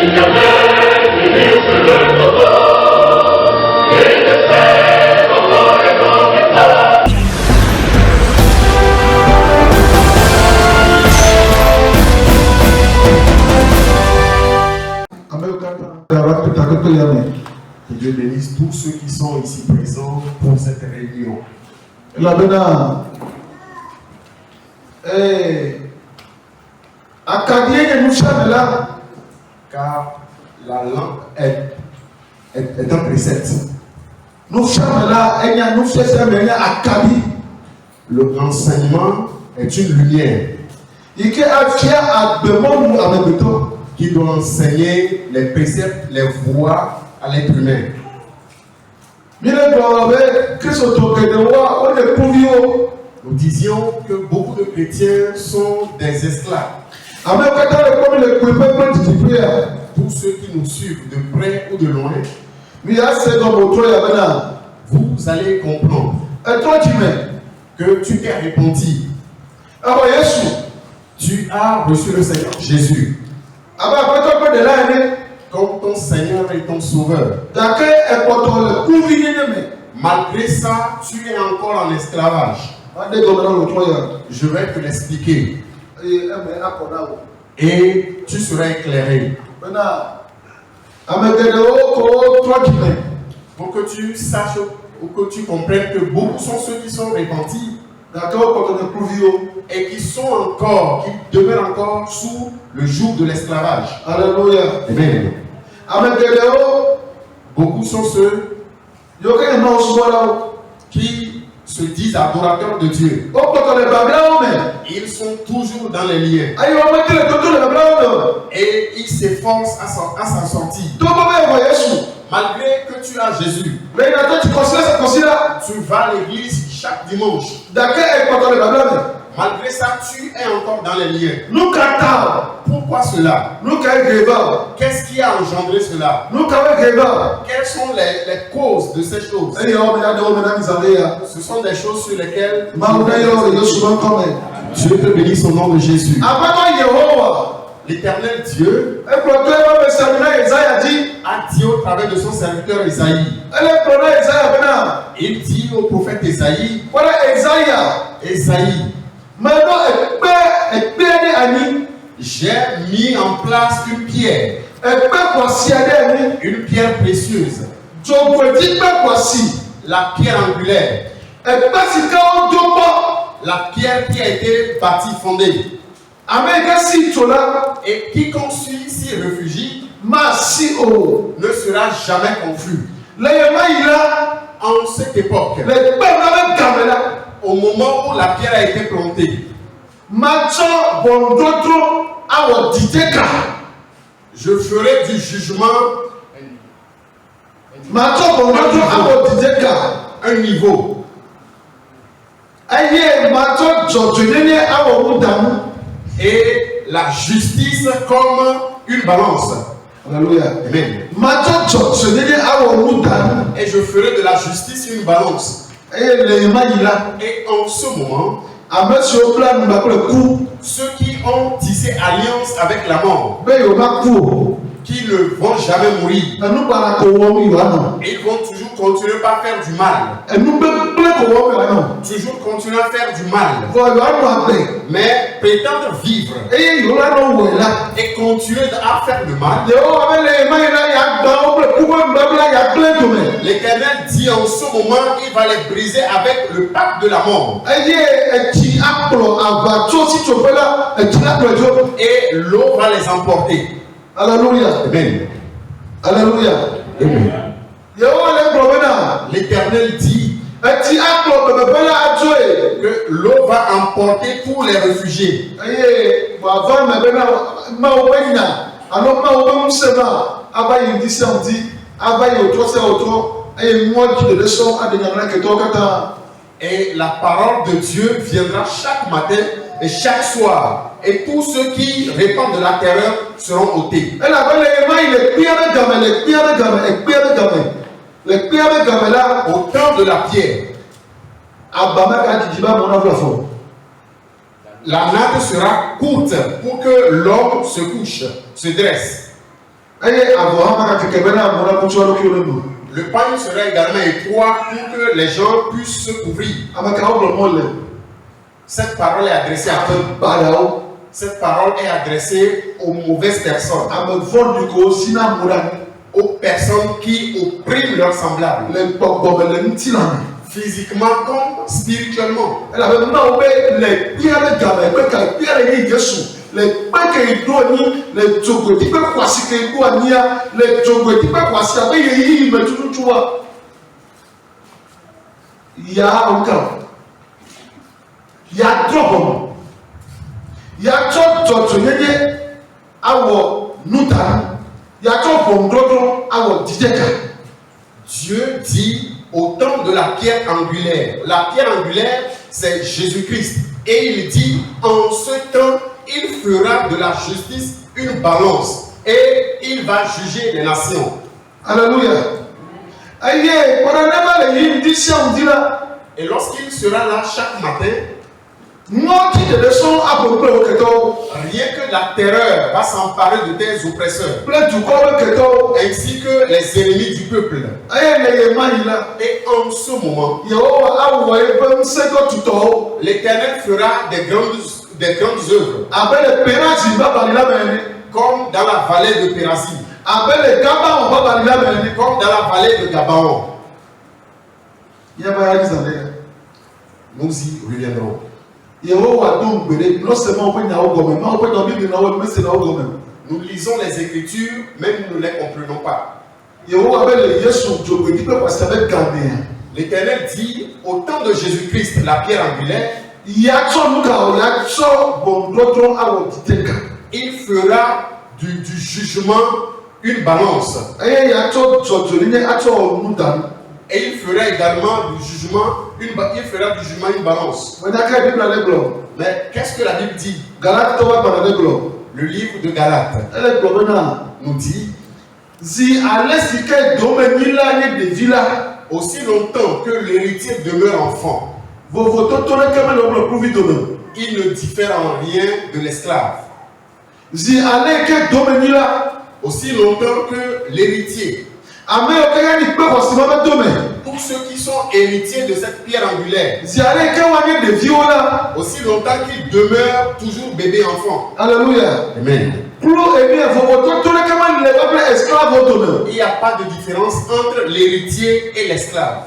Que Dieu bénisse tous ceux qui sont ici présents pour cette réunion. Car la langue est un précepte. L'enseignement est une lumière qui doit enseigner les préceptes, les voies à l'être humain. Nous disions que beaucoup de chrétiens sont des esclaves. Tous ceux qui nous suivent de près ou de loin, vous allez comprendre que tu t'es repenti. Tu as reçu le Seigneur Jésus comme ton Seigneur et ton Sauveur. Malgré ça, tu es encore en esclavage. Je vais te l'expliquer. Et tu seras éclairé. Pour que tu saches ou que tu comprennes que beaucoup sont ceux qui sont repentis et qui demeurent encore sous le joug de l'esclavage. Alléluia. Amen. Beaucoup sont ceux qui se disent adorateurs de Dieu. Ils sont toujours dans les liens. Et ils s'efforcent à s'en sortir. Malgré que tu as Jésus, tu vas à l'église chaque dimanche. Malgré ça, tu es encore dans les liens. Pourquoi cela? Qu'est-ce qui a engendré cela? Quelles sont les causes de ces choses? Ce sont des choses sur lesquelles Dieu te bénisse au nom de Jésus. L'Éternel Dieu a dit au travers de son serviteur Isaïe. Il dit au prophète Isaïe, j'ai mis en place une pierre précieuse, la pierre angulaire, la pierre qui a été bâtie, fondée. Et quiconque s'y réfugie ne sera jamais confus. En cette époque, au moment où la pierre a été plantée, je ferai du jugement un niveau. Et la justice comme une balance. Alléluia. Amen. Et je ferai de la justice une balance. Et en ce moment, ceux qui ont tissé alliance avec la mort, qui ne vont jamais mourir, ils vont toujours continuer par faire du mal. Toujours continuer à faire du mal. Mais prétendre vivre et continuer à faire du mal, l'Éternel dit en ce moment, il va les briser avec le pacte de la mort. Et l'eau va les emporter. Alléluia. Amen. Alléluia. Amen. L'Éternel dit que l'eau va emporter tous les réfugiés. Et la parole de Dieu viendra chaque matin et chaque soir. Et tous ceux qui répandent de la terreur seront ôtés. Au temps de la pierre, la natte sera courte pour que l'homme se couche, se dresse. Le pagne sera également étroit pour que les gens puissent se couvrir. Cette parole est adressée à qui? Cette parole est adressée aux mauvaises personnes. Aux personnes qui oppriment leurs semblables. Physiquement comme spirituellement. Dieu dit au temps de la pierre angulaire. La pierre angulaire, c'est Jésus-Christ. Et il dit, en ce temps, il fera de la justice une balance. Et il va juger les nations. Alléluia. Et lorsqu'il sera là chaque matin, rien que la terreur va s'emparer de tes oppresseurs, ainsi que les ennemis du peuple. Et en ce moment, l'Éternel fera des grandes œuvres, comme dans la vallée de Pérazim, comme dans la vallée de Gabaon. Nous y reviendrons. Nous lisons les Écritures, mais nous ne les comprenons pas. L'Éternel dit, au temps de Jésus-Christ, la pierre angulaire, il fera du jugement une balance. Et il fera également du jugement une balance. Mais qu'est-ce que la Bible dit? Le livre de Galates nous dit, aussi longtemps que l'héritier demeure enfant, il ne diffère en rien de l'esclave. Aussi longtemps que l'héritier, pour ceux qui sont héritiers de cette pierre angulaire, aussi longtemps qu'ils demeurent toujours bébé enfant. Alléluia. Amen. Il n'y a pas de différence entre l'héritier et l'esclave.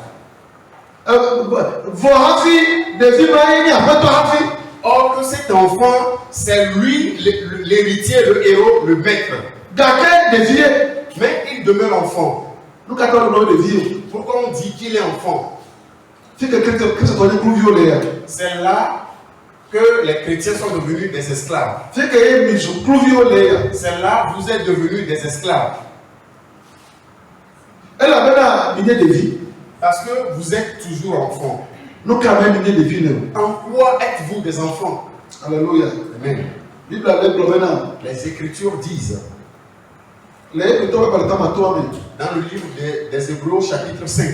Or que cet enfant, c'est lui l'héritier, le héros, le maître. Mais il demeure enfant. Pourquoi on dit qu'il est enfant? C'est là que les chrétiens sont devenus des esclaves. C'est là que vous êtes devenus des esclaves. Parce que vous êtes toujours enfants. En quoi êtes-vous des enfants? Alléluia. Amen. Les Écritures disent, dans le livre des Hébreux, chapitre 5.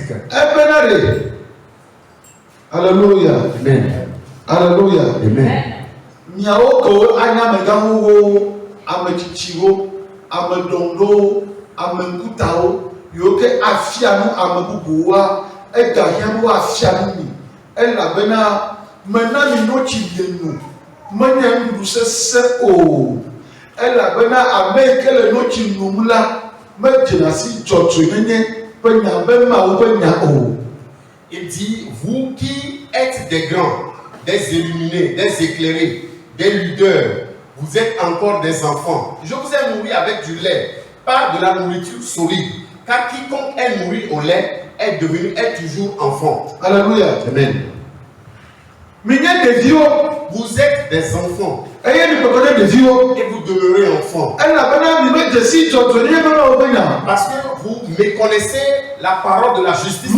Alléluia. Amen. Alléluia. Amen. Il dit, vous qui êtes des grands, des illuminés, des éclairés, des leaders, vous êtes encore des enfants. Je vous ai nourri avec du lait, pas de la nourriture solide. Car quiconque est nourri au lait est toujours enfant. Alléluia. Amen. Vous êtes des enfants. Et vous demeurez enfants. Parce que vous méconnaissez la parole de la justice.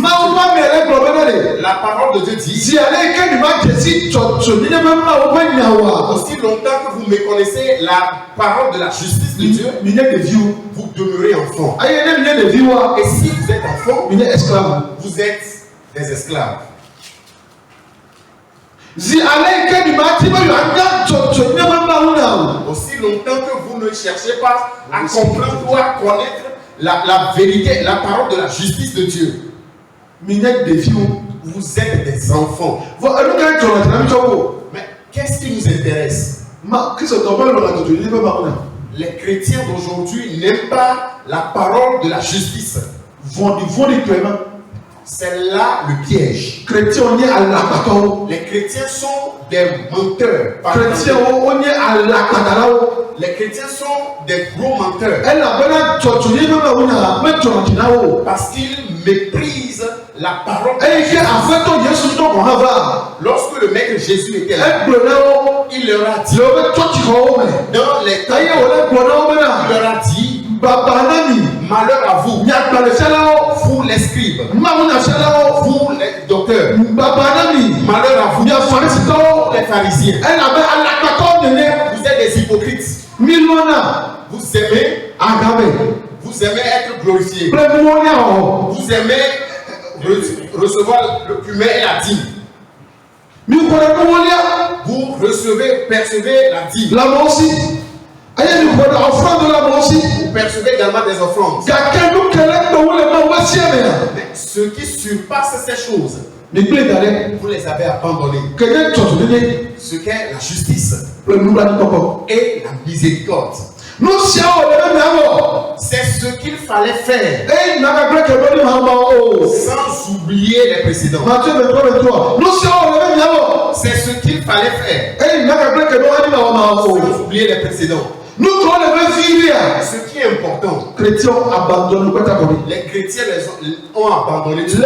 La parole de Dieu dit, aussi longtemps que vous méconnaissez la parole de la justice de Dieu, vous demeurez enfants. Et si vous êtes enfants, vous êtes des esclaves. Aussi longtemps que vous ne cherchez pas à comprendre ou à connaître la vérité, la parole de la justice de Dieu, vous êtes des enfants. Mais qu'est-ce qui nous intéresse? Les chrétiens d'aujourd'hui n'aiment pas la parole de la justice. C'est là le piège. Les chrétiens sont des menteurs. Les chrétiens sont des gros menteurs. Parce qu'ils méprisent la parole. Lorsque le maître Jésus était là, il leur a dit, dans les temps, il leur a dit, malheur à vous, vous les scribes, vous les docteurs, malheur à vous, les pharisiens. Vous êtes des hypocrites. Vous aimez être glorifié. Vous aimez recevoir le cumin et la dîme. Vous percevez la dîme. Vous percevez également des offrandes. Mais ce qui surpasse ces choses, vous les avez abandonnés. Ce qu'est la justice et la miséricorde. C'est ce qu'il fallait faire sans oublier les précédents. C'est ce qu'il fallait faire sans oublier les précédents. Ce qui est important, les chrétiens ont abandonné tout.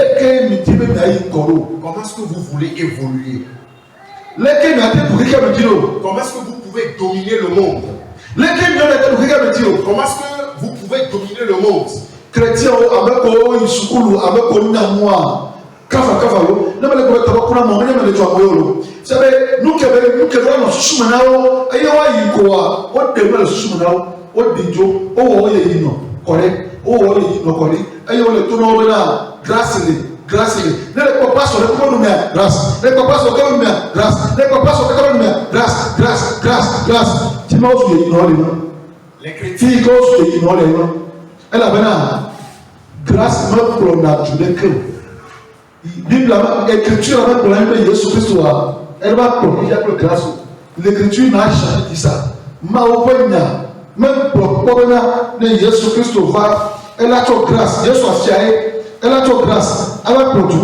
Comment est-ce que vous voulez évoluer? Comment est-ce que vous pouvez dominer le monde? Comment est-ce que vous pouvez dominer le monde? Chrétiens, les chrétiens, grâce même pour naturel que Bible écriture avec le même Jésus Christ elle va protéger avec grâce. L'écriture n'a jamais dit ça. Même pour Jésus Christ va, elle a toute grâce. Jésus a fié, elle a toute grâce. Elle va protéger.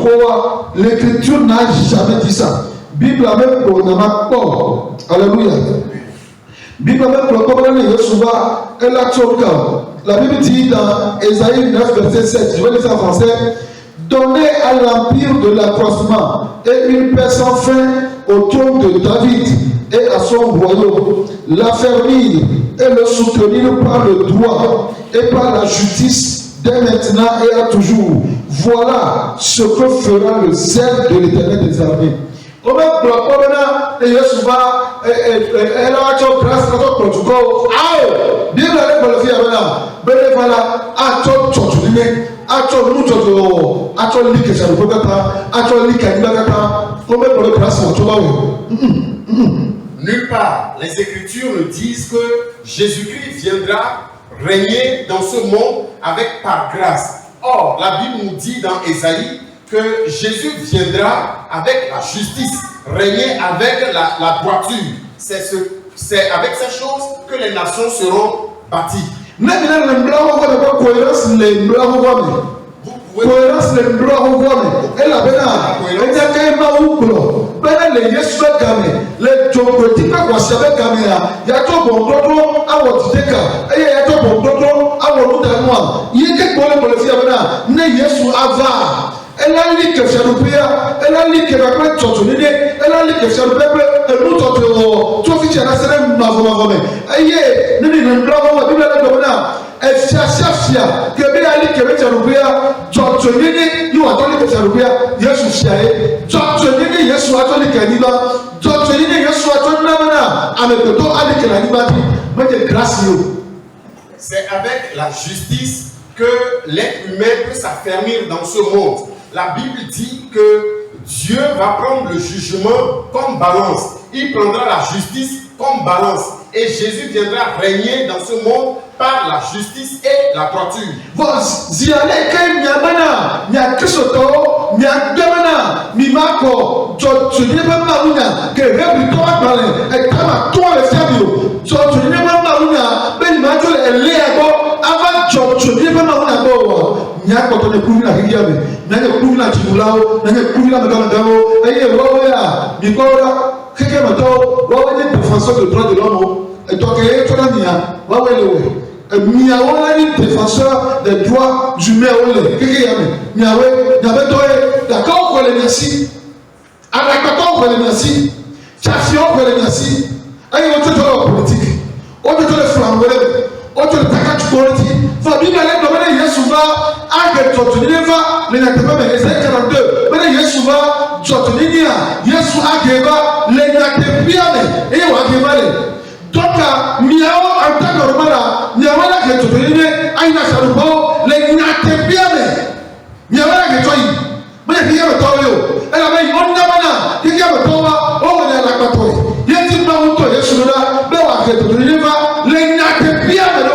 L'écriture n'a jamais dit ça. Bible même pour n'a pas. Alléluia. Bible même pour Jésus va, elle a toute grâce. La Bible dit dans Ésaïe 9, verset 7, je vais lire ça en français. Donnez à l'empire de l'accroissement et une paix sans fin au trône de David et à son royaume. L'affermir et le soutenir par le droit et par la justice dès maintenant et à toujours. Voilà ce que fera le zèle de l'Éternel des armées. Comme un bloc, et Jésus va, elle a toute grâce, elle a tout protocole. Ah, bien la règle de la vie, voilà, à tout chotuline, à tout nous choto, à tout lik et chalupota, à tout lik et nibagata, comme un bloc grâce, on chola. Nulle part, les Écritures nous disent que Jésus-Christ viendra régner dans ce monde avec par grâce. Or, la Bible nous dit dans Ésaïe que Jésus viendra avec la justice, régner avec la droiture. C'est avec ces choses que les nations seront bâties. Vous pouvez elle a dit que c'est le père, elle a dit que la plaque torturée, elle a dit que c'est le peuple, et nous torturons. Tu as fait un assaillant, ma voix, aïe, nous ne blancs, nous ne blancs, et Fia, que bien ali que c'est le père, torturé, nous attendons que c'est le père, Yesu Fiaé, torturé, Yesu attendait que Niba, torturé, Yesu attendait Namana, avec le dos avec la Niba, mais de grâce. C'est avec la justice que l'être humain peut s'affermir dans ce monde. La Bible dit que Dieu va prendre le jugement comme balance. Il prendra la justice comme balance. Et Jésus viendra régner dans ce monde par la justice et la droiture. Défenseur des droits de l'homme, et donc défenseur des droits humains. D'accord, on les merci. On les merci. On les merci. On politique. On les flambeaux. On les takatu politique. Famille allait nommer Yesuva. Avec Totuneva, les Natama, les 42. Mais Yesuva, Totunia, Yesu Ageva, les Natapiane, et Wagevale. Donc, Miao, en tant que Romana, Niamana qui est Totunine, Aina Sarubo, les Natapiane. Niamana qui est Toy. Mais il y a un Toyo. Elle avait une Ondamana, il y a un Toba, on est à la Batoy. Il y a une Maouto, Yesuna, Bewa qui est Totuneva, les Natapiane.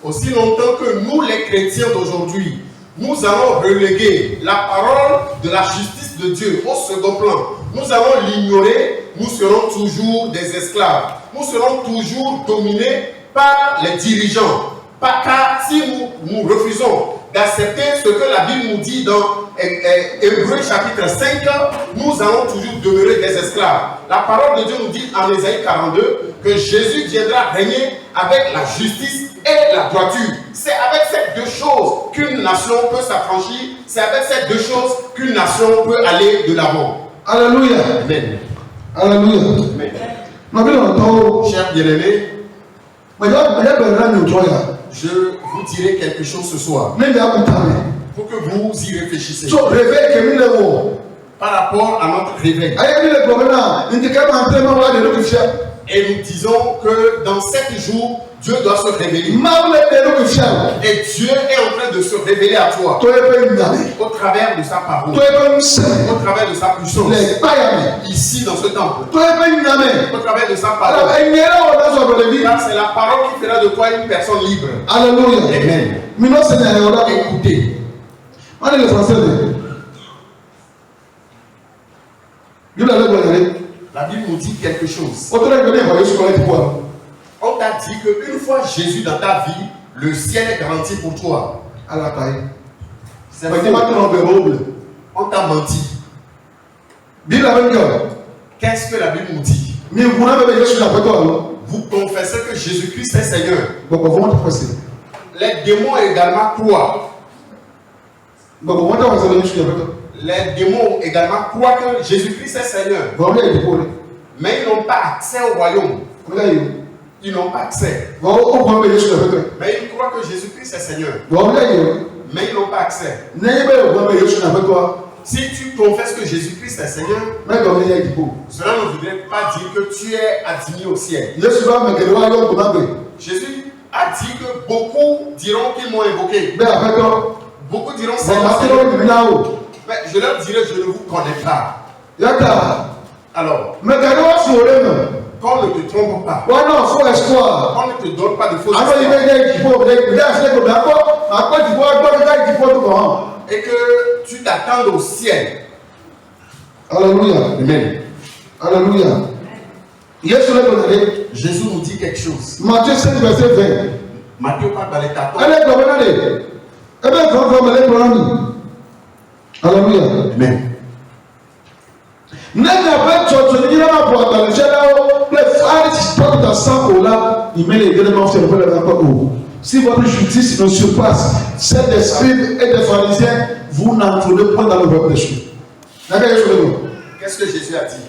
Aussi longtemps que nous, les chrétiens d'aujourd'hui, nous allons reléguer la parole de la justice de Dieu au second plan, nous allons l'ignorer, nous serons toujours des esclaves. Nous serons toujours dominés par les dirigeants. Car si nous refusons d'accepter ce que la Bible nous dit dans Hébreux chapitre 5, nous allons toujours demeurer des esclaves. La parole de Dieu nous dit en Ésaïe 42 que Jésus viendra régner avec la justice et la droiture. C'est avec ces deux choses qu'une nation peut s'affranchir. C'est avec ces deux choses qu'une nation peut aller de l'avant. Alléluia. Amen. Alléluia. Amen. Chers bien-aimés, je vous dirai quelque chose ce soir pour que vous y réfléchissiez par rapport à notre réveil. Et nous disons que dans 7 jours, Dieu doit se révéler. Et Dieu est en train de se révéler à toi au travers de sa parole, au travers de sa puissance, ici dans ce temple, au travers de sa parole. Car c'est la parole qui fera de toi une personne libre. Alléluia. Amen. Écoutez. La Bible nous dit quelque chose. On t'a dit qu'une fois Jésus dans ta vie, le ciel est garanti pour toi. C'est faux. On t'a menti. Qu'est-ce que la Bible nous dit? Vous confessez que Jésus-Christ est Seigneur. Les démons également croient. Les démons également croient que Jésus-Christ est Seigneur. Mais ils n'ont pas accès au royaume. Ils n'ont pas accès. Mais ils croient que Jésus-Christ est Seigneur. Mais ils n'ont pas accès. Si tu confesses que Jésus-Christ est Seigneur, cela ne voudrait pas dire que tu es admis au ciel. Jésus a dit que beaucoup diront qu'ils m'ont invoqué. Beaucoup diront Seigneur. Mais je leur dirai, je ne vous connais pas. Alors, qu'on ne te trompe pas. Qu'on ne te donne pas de faux espoirs. Et que tu t'attendes au ciel. Alléluia. Amen. Alléluia. Jésus nous dit quelque chose. Matthieu 7, verset 20. Matthieu parle dans les 14. Alléluia. Amen. Si votre justice ne surpasse celle des scribes et des pharisiens, vous n'entrez point dans le royaume des cieux. Qu'est-ce que Jésus a dit?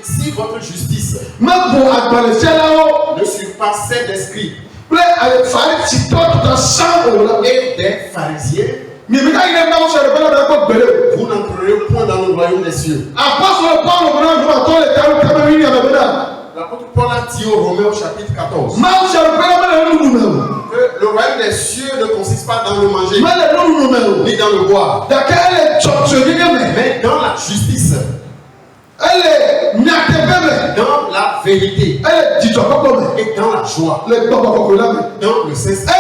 Si votre justice ne surpasse celle des scribes et des pharisiens, vous n'entrerez point dans le royaume des cieux. L'apôtre Paul a dit au Romains au chapitre 14 que le royaume des les cieux ne consistent pas dans le manger, ni dans le boire, mais dans la justice, dans la vérité et dans la joie, dans le Saint-Esprit.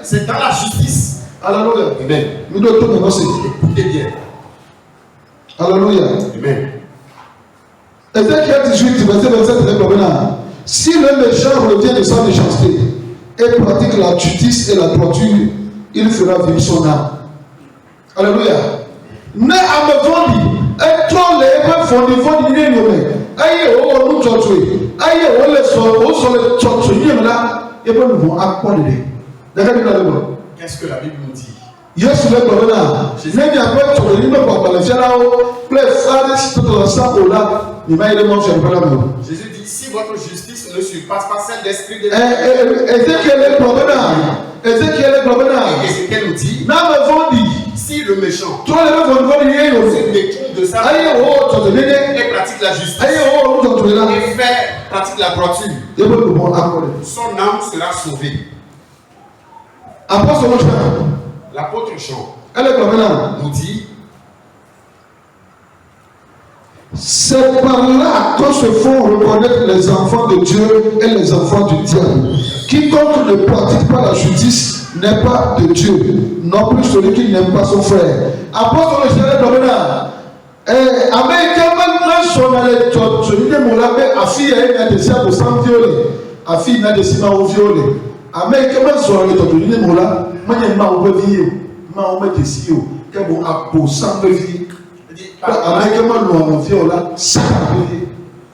C'est dans la justice. Alléluia. Amen. Écoutez bien. Alléluia. Amen. Ézéchiel 18, verset 27, si le méchant revient de sa méchanceté et pratique la justice et la droiture, il fera vivre son âme. Alléluia. Ne amefondi, et trop les fondi fondi ni nommé. Aïe, oh, nous torturer. Aïe, oh, les torturer là, et bon, nous vont accorder. D'accord. Qu'est-ce que la Bible nous dit? Jésus dit si votre justice ne surpasse pas celle d'esprit de Ézéchiel nous dit, si le méchant se détourne de sa et pratique la justice et pratique la droiture, son âme sera sauvée. L'apôtre Jean nous dit, c'est par là que se font reconnaître les enfants de Dieu et les enfants du diable. Quiconque ne pratique pas la justice n'est pas de Dieu, non plus celui qui n'aime pas son frère. Apôtre Jean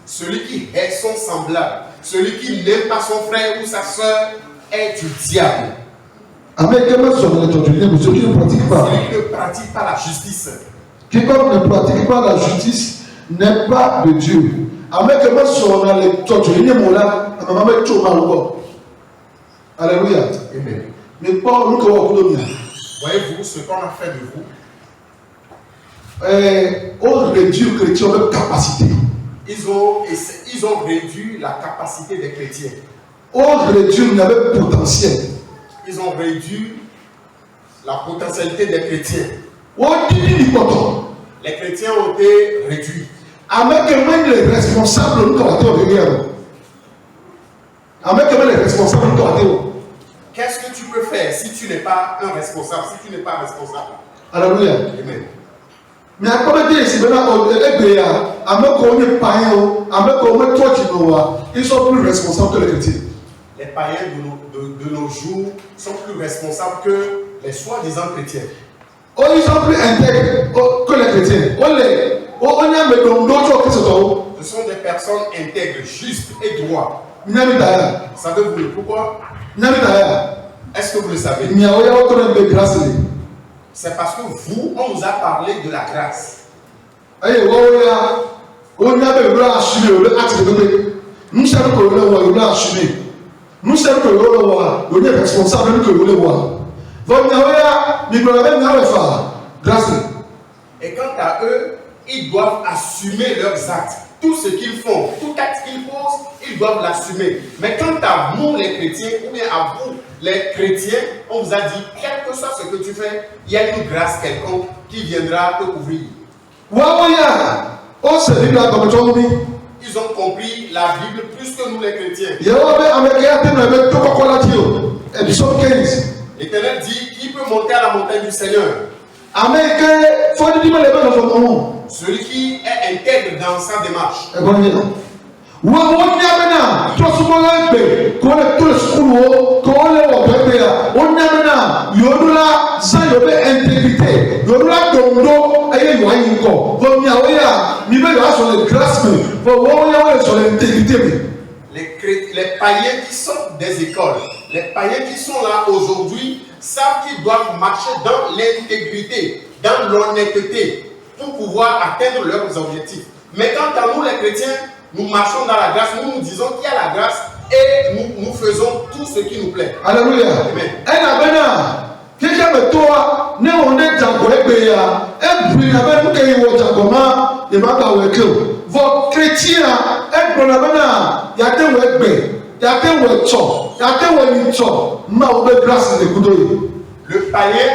celui qui est son semblable, celui qui n'aime pas son frère ou sa soeur est du diable. Celui qui ne pratique pas la justice. Quiconque ne pratique pas la justice n'est pas de Dieu. Alléluia. Amen. Mais Paul, nous voyez-vous ce qu'on a fait de vous? On réduit le chrétien de capacité. Ils ont réduit la capacité des chrétiens. On réduit le potentiel. Ils ont réduit la potentialité des chrétiens. Les chrétiens ont été réduits. Avec les responsables, nous qu'est-ce que tu peux faire si tu n'es pas un responsable, si tu n'es pas responsable? Alléluia. Amen. Mais à quoi dire si maintenant ils sont plus responsables que les chrétiens. Les païens de nos jours sont plus responsables que les soi-disant chrétiens. Ils sont plus intègres que les chrétiens. Ce sont des personnes intègres, justes et droits. Savez-vous pourquoi? Est-ce que vous le savez? C'est parce que vous, on nous a parlé de la grâce. Et quant à eux, ils doivent assumer leurs actes. Tout ce qu'ils font, tout acte qu'ils posent, ils doivent l'assumer. Mais quant à nous les chrétiens, ou bien à vous les chrétiens, on vous a dit, quel que soit ce que tu fais, il y a une grâce quelconque qui viendra te couvrir. Ils ont compris la Bible plus que nous les chrétiens. L'Éternel dit, qui peut monter à la montagne du Seigneur? Celui qui est intègre dans sa démarche. Les païens qui sortent des écoles, les païens qui sont là aujourd'hui, savent qu'ils doivent marcher dans l'intégrité, dans l'honnêteté, pour pouvoir atteindre leurs objectifs. Mais quant à nous les chrétiens, nous marchons dans la grâce, nous disons qu'il y a la grâce et nous faisons tout ce qui nous plaît. Alléluia. Amen. Le païen,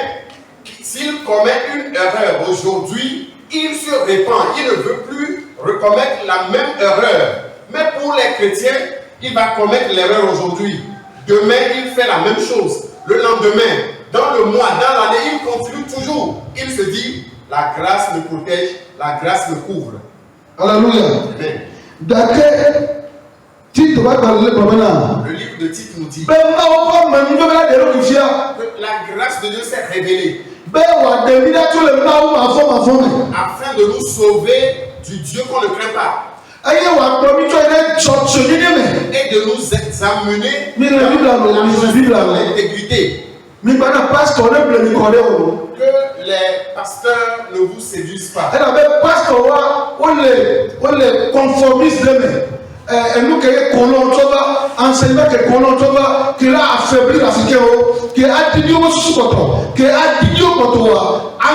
s'il commet une erreur aujourd'hui, il se répand, il ne veut plus recommettre la même erreur. Mais pour les chrétiens, il va commettre l'erreur aujourd'hui. Demain, il fait la même chose. Le lendemain, dans le mois, dans l'année, il continue toujours. Il se dit, la grâce me protège, la grâce me couvre. Alléluia. Amen. Le livre de Tite nous dit que la grâce de Dieu s'est révélée afin de nous sauver du Dieu qu'on ne craint pas et de nous examiner dans l'intégrité. Que les pasteurs ne vous séduisent pas. Nous qui enseignement qui a affaibli l'Africain, qui a dit que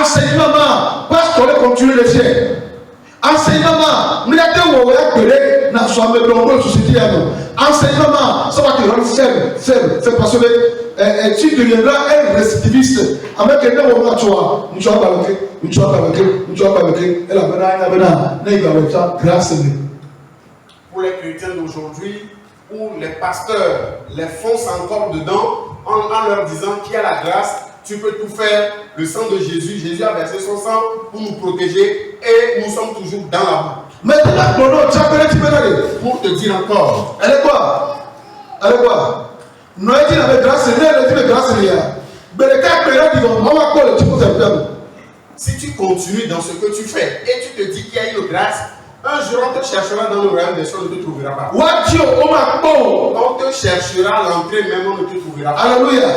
enseignement parce qu'on continue de faire. Enseignement, nous avons na somme de société. Enseignement, ça va te rendre faible, parce que tu deviendras un récidiviste. Avec un homme, tu vas grâce. Pour les chrétiens d'aujourd'hui, où les pasteurs les foncent encore dedans en leur disant qu'il y a la grâce, tu peux tout faire, le sang de Jésus, Jésus a versé son sang pour nous protéger et nous sommes toujours dans la boue. Maintenant, pour te dire encore, elle est quoi? Elle est quoi? Nous avons dit la grâce, si tu continues dans ce que tu fais et tu te dis qu'il y a une grâce, un jour on te cherchera dans le royaume des cieux, on ne te trouvera pas. On te cherchera à l'entrée, même on ne te trouvera pas. Alléluia.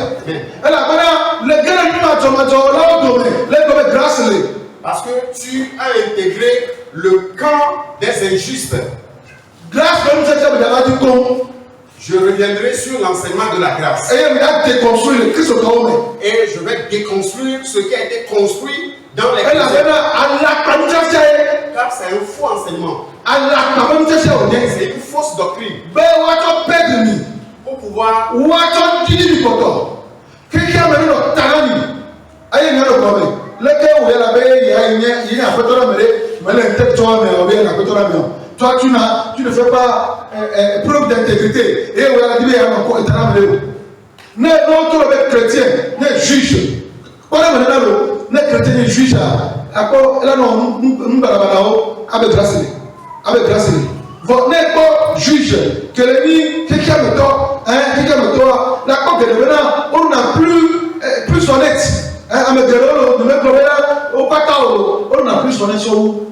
Parce que tu as intégré le camp des injustes. Je reviendrai sur l'enseignement de la grâce. Et je vais déconstruire ce qui a été construit dans les chrétiens. Car c'est un faux enseignement. C'est une fausse doctrine. Pour pouvoir toi, tu ne fais pas preuve d'intégrité. Et on a dit, les chrétiens, les juges. Les chrétiens, les juges. Là, non, nous avec grâce. Avec grâce. Votre n'est juge. Que les nids, quelqu'un me tort. Quelqu'un me tort. La coque est devenant, on n'a plus honnête. Avec le au pacao, on n'a plus honnête sur vous.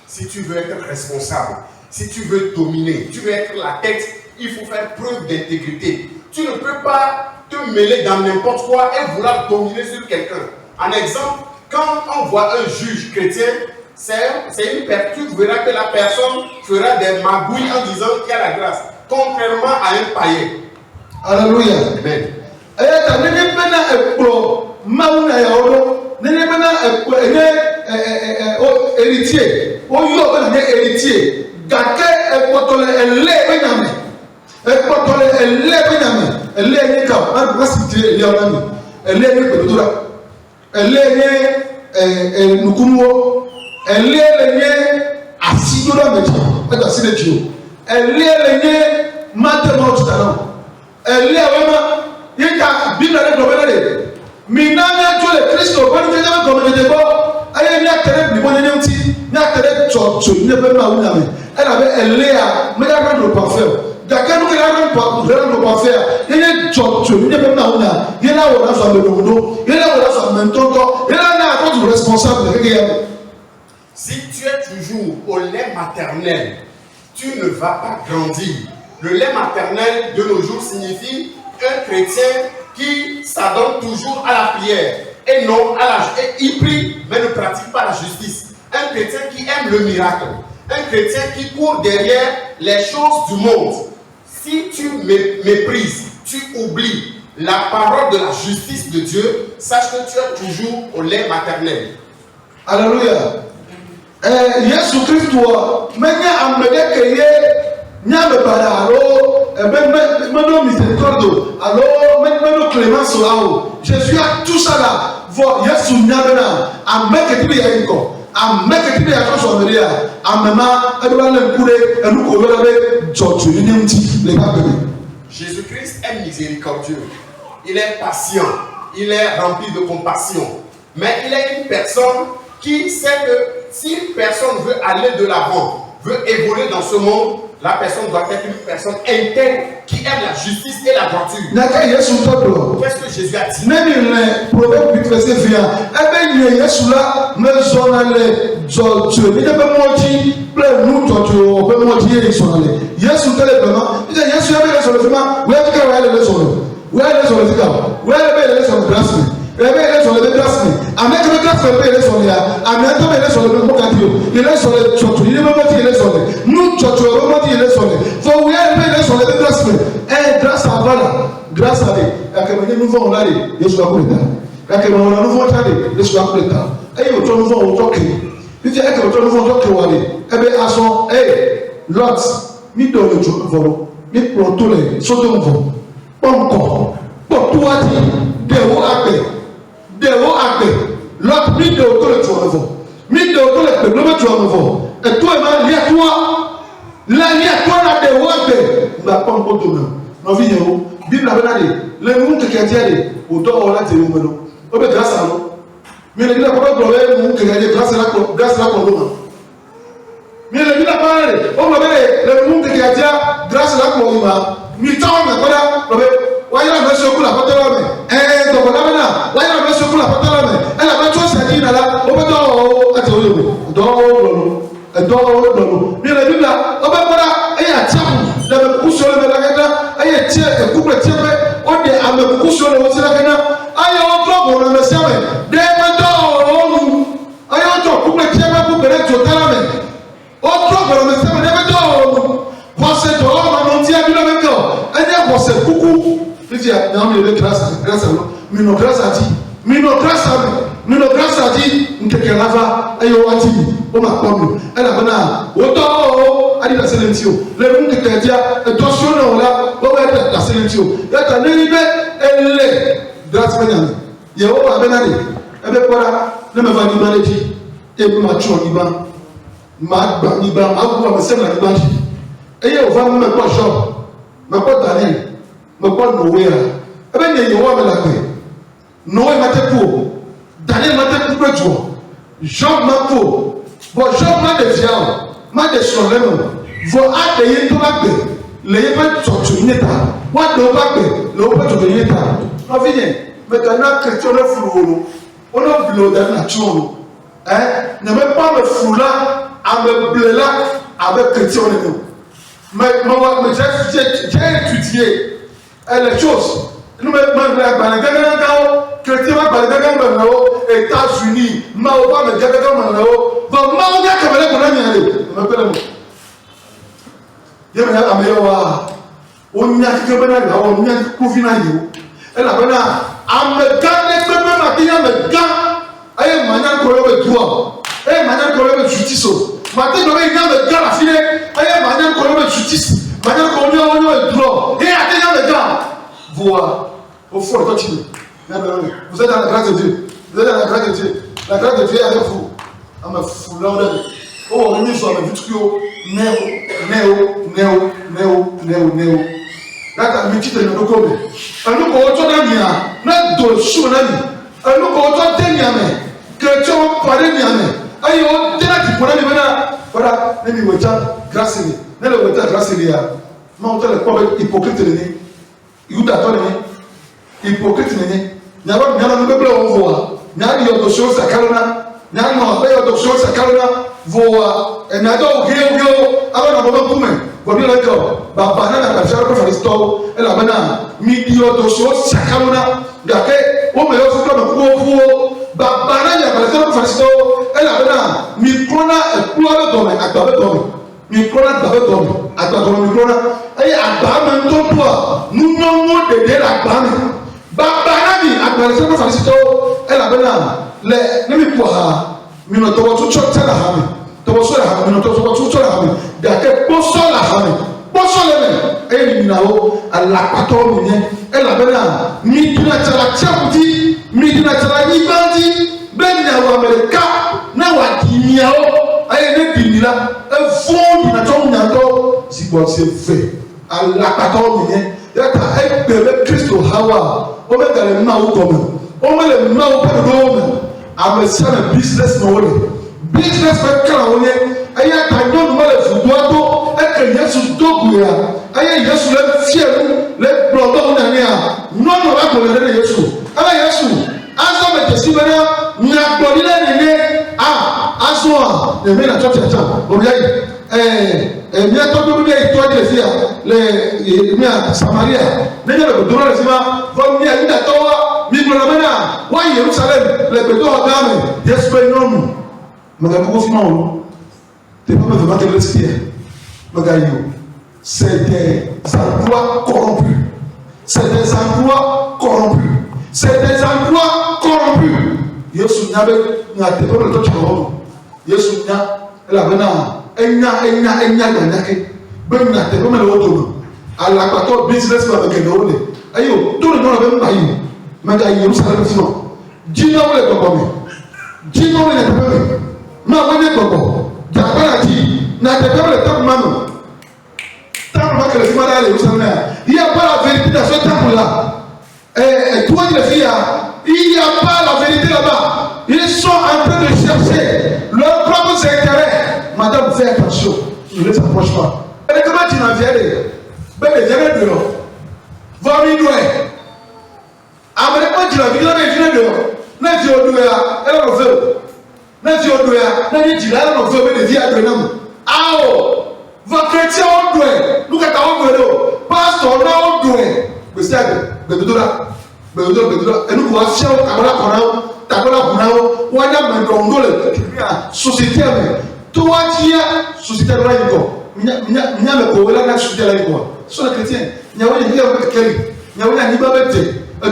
Si tu veux être responsable, si tu veux dominer, tu veux être la tête, il faut faire preuve d'intégrité. Tu ne peux pas te mêler dans n'importe quoi et vouloir dominer sur quelqu'un. En exemple, quand on voit un juge chrétien, c'est une personne, tu verras que la personne fera des magouilles en disant qu'il y a la grâce, contrairement à un païen. Alléluia. Amen. Héritier, héritier, elle avait Léa, mais elle ne pas faire. D'accord, nous ne pas faire. Il y a des choses qui ne peuvent pas faire. Il y a là où on a fait le boulot, il y a là où on a fait le mentor, il y a là où on a fait responsable. Si tu es toujours au lait maternel, tu ne vas pas grandir. Le lait maternel de nos jours signifie un chrétien qui s'adonne toujours à la prière et non à la justice. Il prie mais ne pratique pas la justice. Un chrétien qui aime le miracle. Un chrétien qui court derrière les choses du monde. Si tu méprises, tu oublies la parole de la justice de Dieu, sache que tu es toujours au lait maternel. Alléluia. Yesu Kristo menya amedeke ye nyame bara alo meno misericordio alo meno clémence ao Jésus a tout ça là vo Yesu nyame na ameke tibi ya inko ameke tibi ya koso meria amema edwa le kure enu ko wele be jotu ni nti le ba bebe. Jésus Christ est miséricordieux. Il est patient, il est rempli de compassion. Mais il est une personne qui sait que si une personne veut aller de l'avant, veut évoluer dans ce monde, la personne doit être une personne intègre qui aime la justice et la droiture. Qu'est-ce que Jésus a dit? Même le proverbe 8 verset 20, eh bien, Jésus là, mais son allé, il n'est pas menti, plein nous, on peut mentir, ils sont allés. Jésus télé vraiment, il dit Jésus avait sur le vraiment, où est-ce qu'il va aller sur le où est-ce sur le où est-ce sur le grâce? Il est sur le grâce. Avec le grâce, il est sur le avec il est sur le Mokadio. Il est sur le Chotu. Il est même il est sur le nous Chotu. Il est sur le faut où il est sur le grâce. Et grâce à voilà, grâce à lui. La caméra nous vont là, il est sur la coulée. La caméra nous vont là, il est sur la coulée. Et au tour nous vont au toque. Il dit que au tour nous vont au toque. Eh bien à son Lot, mi donne le jour volo, mi pour tous les sauts de volo. Encore pour toi dit de haut à paix. De haut à paix, l'autre mis de haut le tour avant, mis de haut le peuple, le tour avant, et toi, lié à toi, là, lié à toi, là, de haut à paix, va pas en compte de nous. Nos vies, Bible a dit, le monde qui a dit, au dos, on l'a dit, on peut grâce à nous. Mais le Bible a pas dit, le monde qui a dit, grâce à la colonne. Mais le Bible a pas dit, on va dire, le monde qui a dit, grâce à la colonne, mais tant, mais voilà, why you not so cool about the woman? Eh, the banana. Why you not so cool about the woman? And about to say, you know, over the at the door, a door, near the villa, over a chapel, the cushion of the Lagana, a chair, a couple of children, or the other cushion of the Lagana. I all trouble on the seven. There went door. I want to put a chair who connect to tell me. All trouble on the seven, never door. Was it all my Montia Bilomeco? And there was a cuckoo. Il dit, non, il est grâce à nous. Mais nos grâce à dit, mais nos grâce à nous. Mais nos grâce à dit, nous quelqu'un là-bas, et on a dit, on m'a pas mis. Elle a banane. Autant, elle dit la sélection. Le monde qui a dit, attention, on l'a, on va être la sélection. Il y a un élève, elle est grâce à nous. Il y a un banane. Et bien voilà, ne me va ni maladie. Et puis ma chou ni ban. Ma ni ban, ma ou ma sème la ni ban. Et on va me pas Jean, me pas Daniel. Me pas Noé. Eh bien, il y a un la paix. Noé m'a été pour. Daniel m'a été pour le jour. Jean m'a pour. Bon, Jean m'a des viandes. M'a des soleils. Vous avez tout la paix. Les gens sont sur une état. Moi, de la paix. Le paix sur une état. On vient. Mais quand on a chrétien, on a flou. On a bleu dans la nature. Hein? Ne même pas me flou là, à me bleu là, avec chrétien. Mais j'ai étudié. Les choses. Nous mettons chrétiens, États-Unis, Maoba, mais au fond, continuez. Vous êtes dans la grâce de Dieu. Vous êtes dans la grâce de Dieu. La grâce de Dieu est avec vous. On me fout là, oh, on est sur la vitrio. Néo. Là, tu as mis qui te le recommande. Un loup au tour d'un mien. N'a de sous un ami. Un loup au tour d'un mien. Que tu as parlé mien. Aïe, on t'a dit pour la vie. Voilà, n'est-ce pas grâce à lui. N'est-ce pas grâce à lui. Mais on t'a le pauvre hypocrite de lui. Il t'a donné. Hypocrite nini nyaba nyana no bebele wo voa nyari yo dosho sakalona nyari no be yo dosho sakalona voa e na do geo aba na boba kume bo bi la ko baba na na shara ko faristo e la bana mi di yo dosho sakalona ngake o me yo fuko na kuo baba na ya ba shara ko faristo e la bana mi krona e kuo do me agba do me mi krona da do me agba do mi krona e agba me to po nu no de la agba me baba nami agbẹ̀rẹ̀sẹ̀ fún farisitọ́ ẹ làbẹ́ náà lẹ níbi pọ̀ ha mìíràn tọwọ́ tó tsọ́ tẹ́lẹ̀ ha mi to so la ha mi to so la ha mi da ke po so la ha mi po so le me e ni na o ala pato mi ne e la bena mi tuna chala chaputi mi tuna chala ni bandi ben na wa Amerika na wa dinia o aye ne dinila e fond na to nya to si bo se fe ala pato mi ne ya ta e bebe Kristo hawa o be gale na o ko me o me le na o pe do me am a son business no one business pe kala woni aya ta no mo le fu do to e ke Yesu dogu ya aya Yesu le fie mu le blodo na ni a no no ba ko le Yesu aya Yesu aso me tesi bana nya gbori le ni aso a e me na church cha o bi mi to do bi to de sia le mi a Samaria ne le do ro le sima vo mi a nda to wa mi bro bana wa Jerusalem le do ha game Yesu pe no mu maga ko fi ma o te pas me demander le maga yo c'est des emplois corrompus c'est des emplois corrompus c'est des emplois corrompus Yesu nyabe na te pas le to choro Yesu nya la bana enya ganake ben na te pas le woto ala pato business ba ke no le ayo to le no be mba yi maga Jerusalem sino jina wole to ko me jina wole to ko me ma wole to ko jabara ji na te pas le top mano tant que les malades à Jérusalem, il n'y a pas la vérité dans ce temple-là. Et toi, les filles, il n'y a pas la vérité là-bas. Ils sont en train de chercher leurs propres intérêts. Madame, fais attention, ne les approche pas. Et comment tu n'en viens de viens dehors. Va m'y douer. Après, quand tu l'as vu, viens dehors. N'a dit au doué, elle a refait. N'a dit au doué, n'a dit elle a refait, mais des vies à Grenam. Ah oh! Va chrétien au doué, nous qui avons doué, pasteur au doué, mais c'est et nous voici au Kabbalah Korao, Tabola Bunao, ou à la Mandongole, société, toi qui as société de l'Aïko, il y a le Koala, la société de l'Aïko, sur le chrétien, il y a un lien avec Kelly, il y a un Nibabete,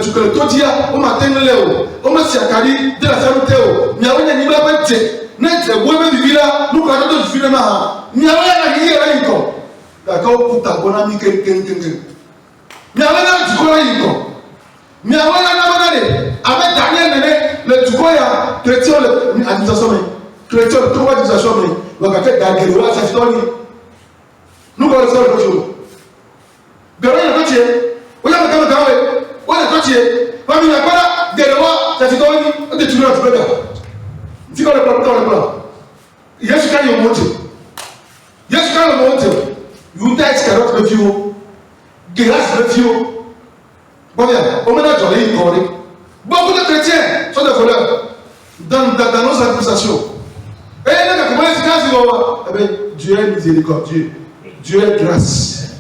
tu peux le Todia, au matin de Léo, au Massiakari, de la Ferrotéo, il y a un Nibabete. Net webe bibila nuka toto filema nyawe na hiye iko d'accord puta bona mi ken nyawe na tukola iko nyawe na banane avec Daniel nene le tukoya chrétien le administration chrétien le trois administration le ka fait Daniel la sa fitoni nuka le sa le jour garo na kotie oya kama kawe oya kotie ba mi na para gero sa fitoni o de tukola tukola si on le plan, yes, can you want it? Yes, can you want it? You guys cannot review. Grâce review. Bon, bien, on m'a dit, beaucoup de chrétiens sont des voleurs dans nos administrations. Et il y a comment est-ce Dieu est miséricordieux. Dieu est grâce.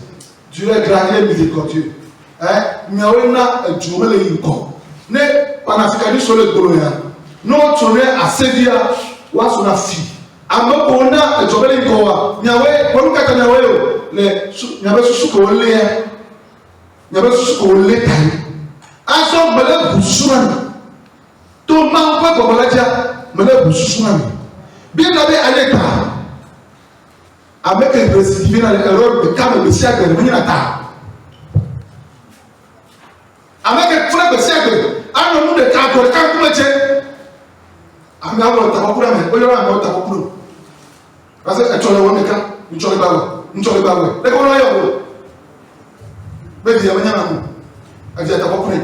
Dieu est grâce et miséricordieux. Mais on a un jour le inco. Ne panafricanisme sur le Goloya. Non, tu es à Séville, ou à son fille. À me pona, tu es le Goa. Niawe, pour nous Katanawe, les Niawe Susukolé, Niawe Susukolé, à son belé Boussoumani. Tout le monde peut comme la dia, belé Boussoumani. Bien d'aller à l'état, avec un récidive dans l'erreur de Kam et de Siaga de Minata. Avec un frère de Siaga, à un monde de Kako, de Kako, ami awo tabakura me oyo ami tabakura parce que etole wo meka ntole bawo le ko no yo be dia manya na mu avia tabakura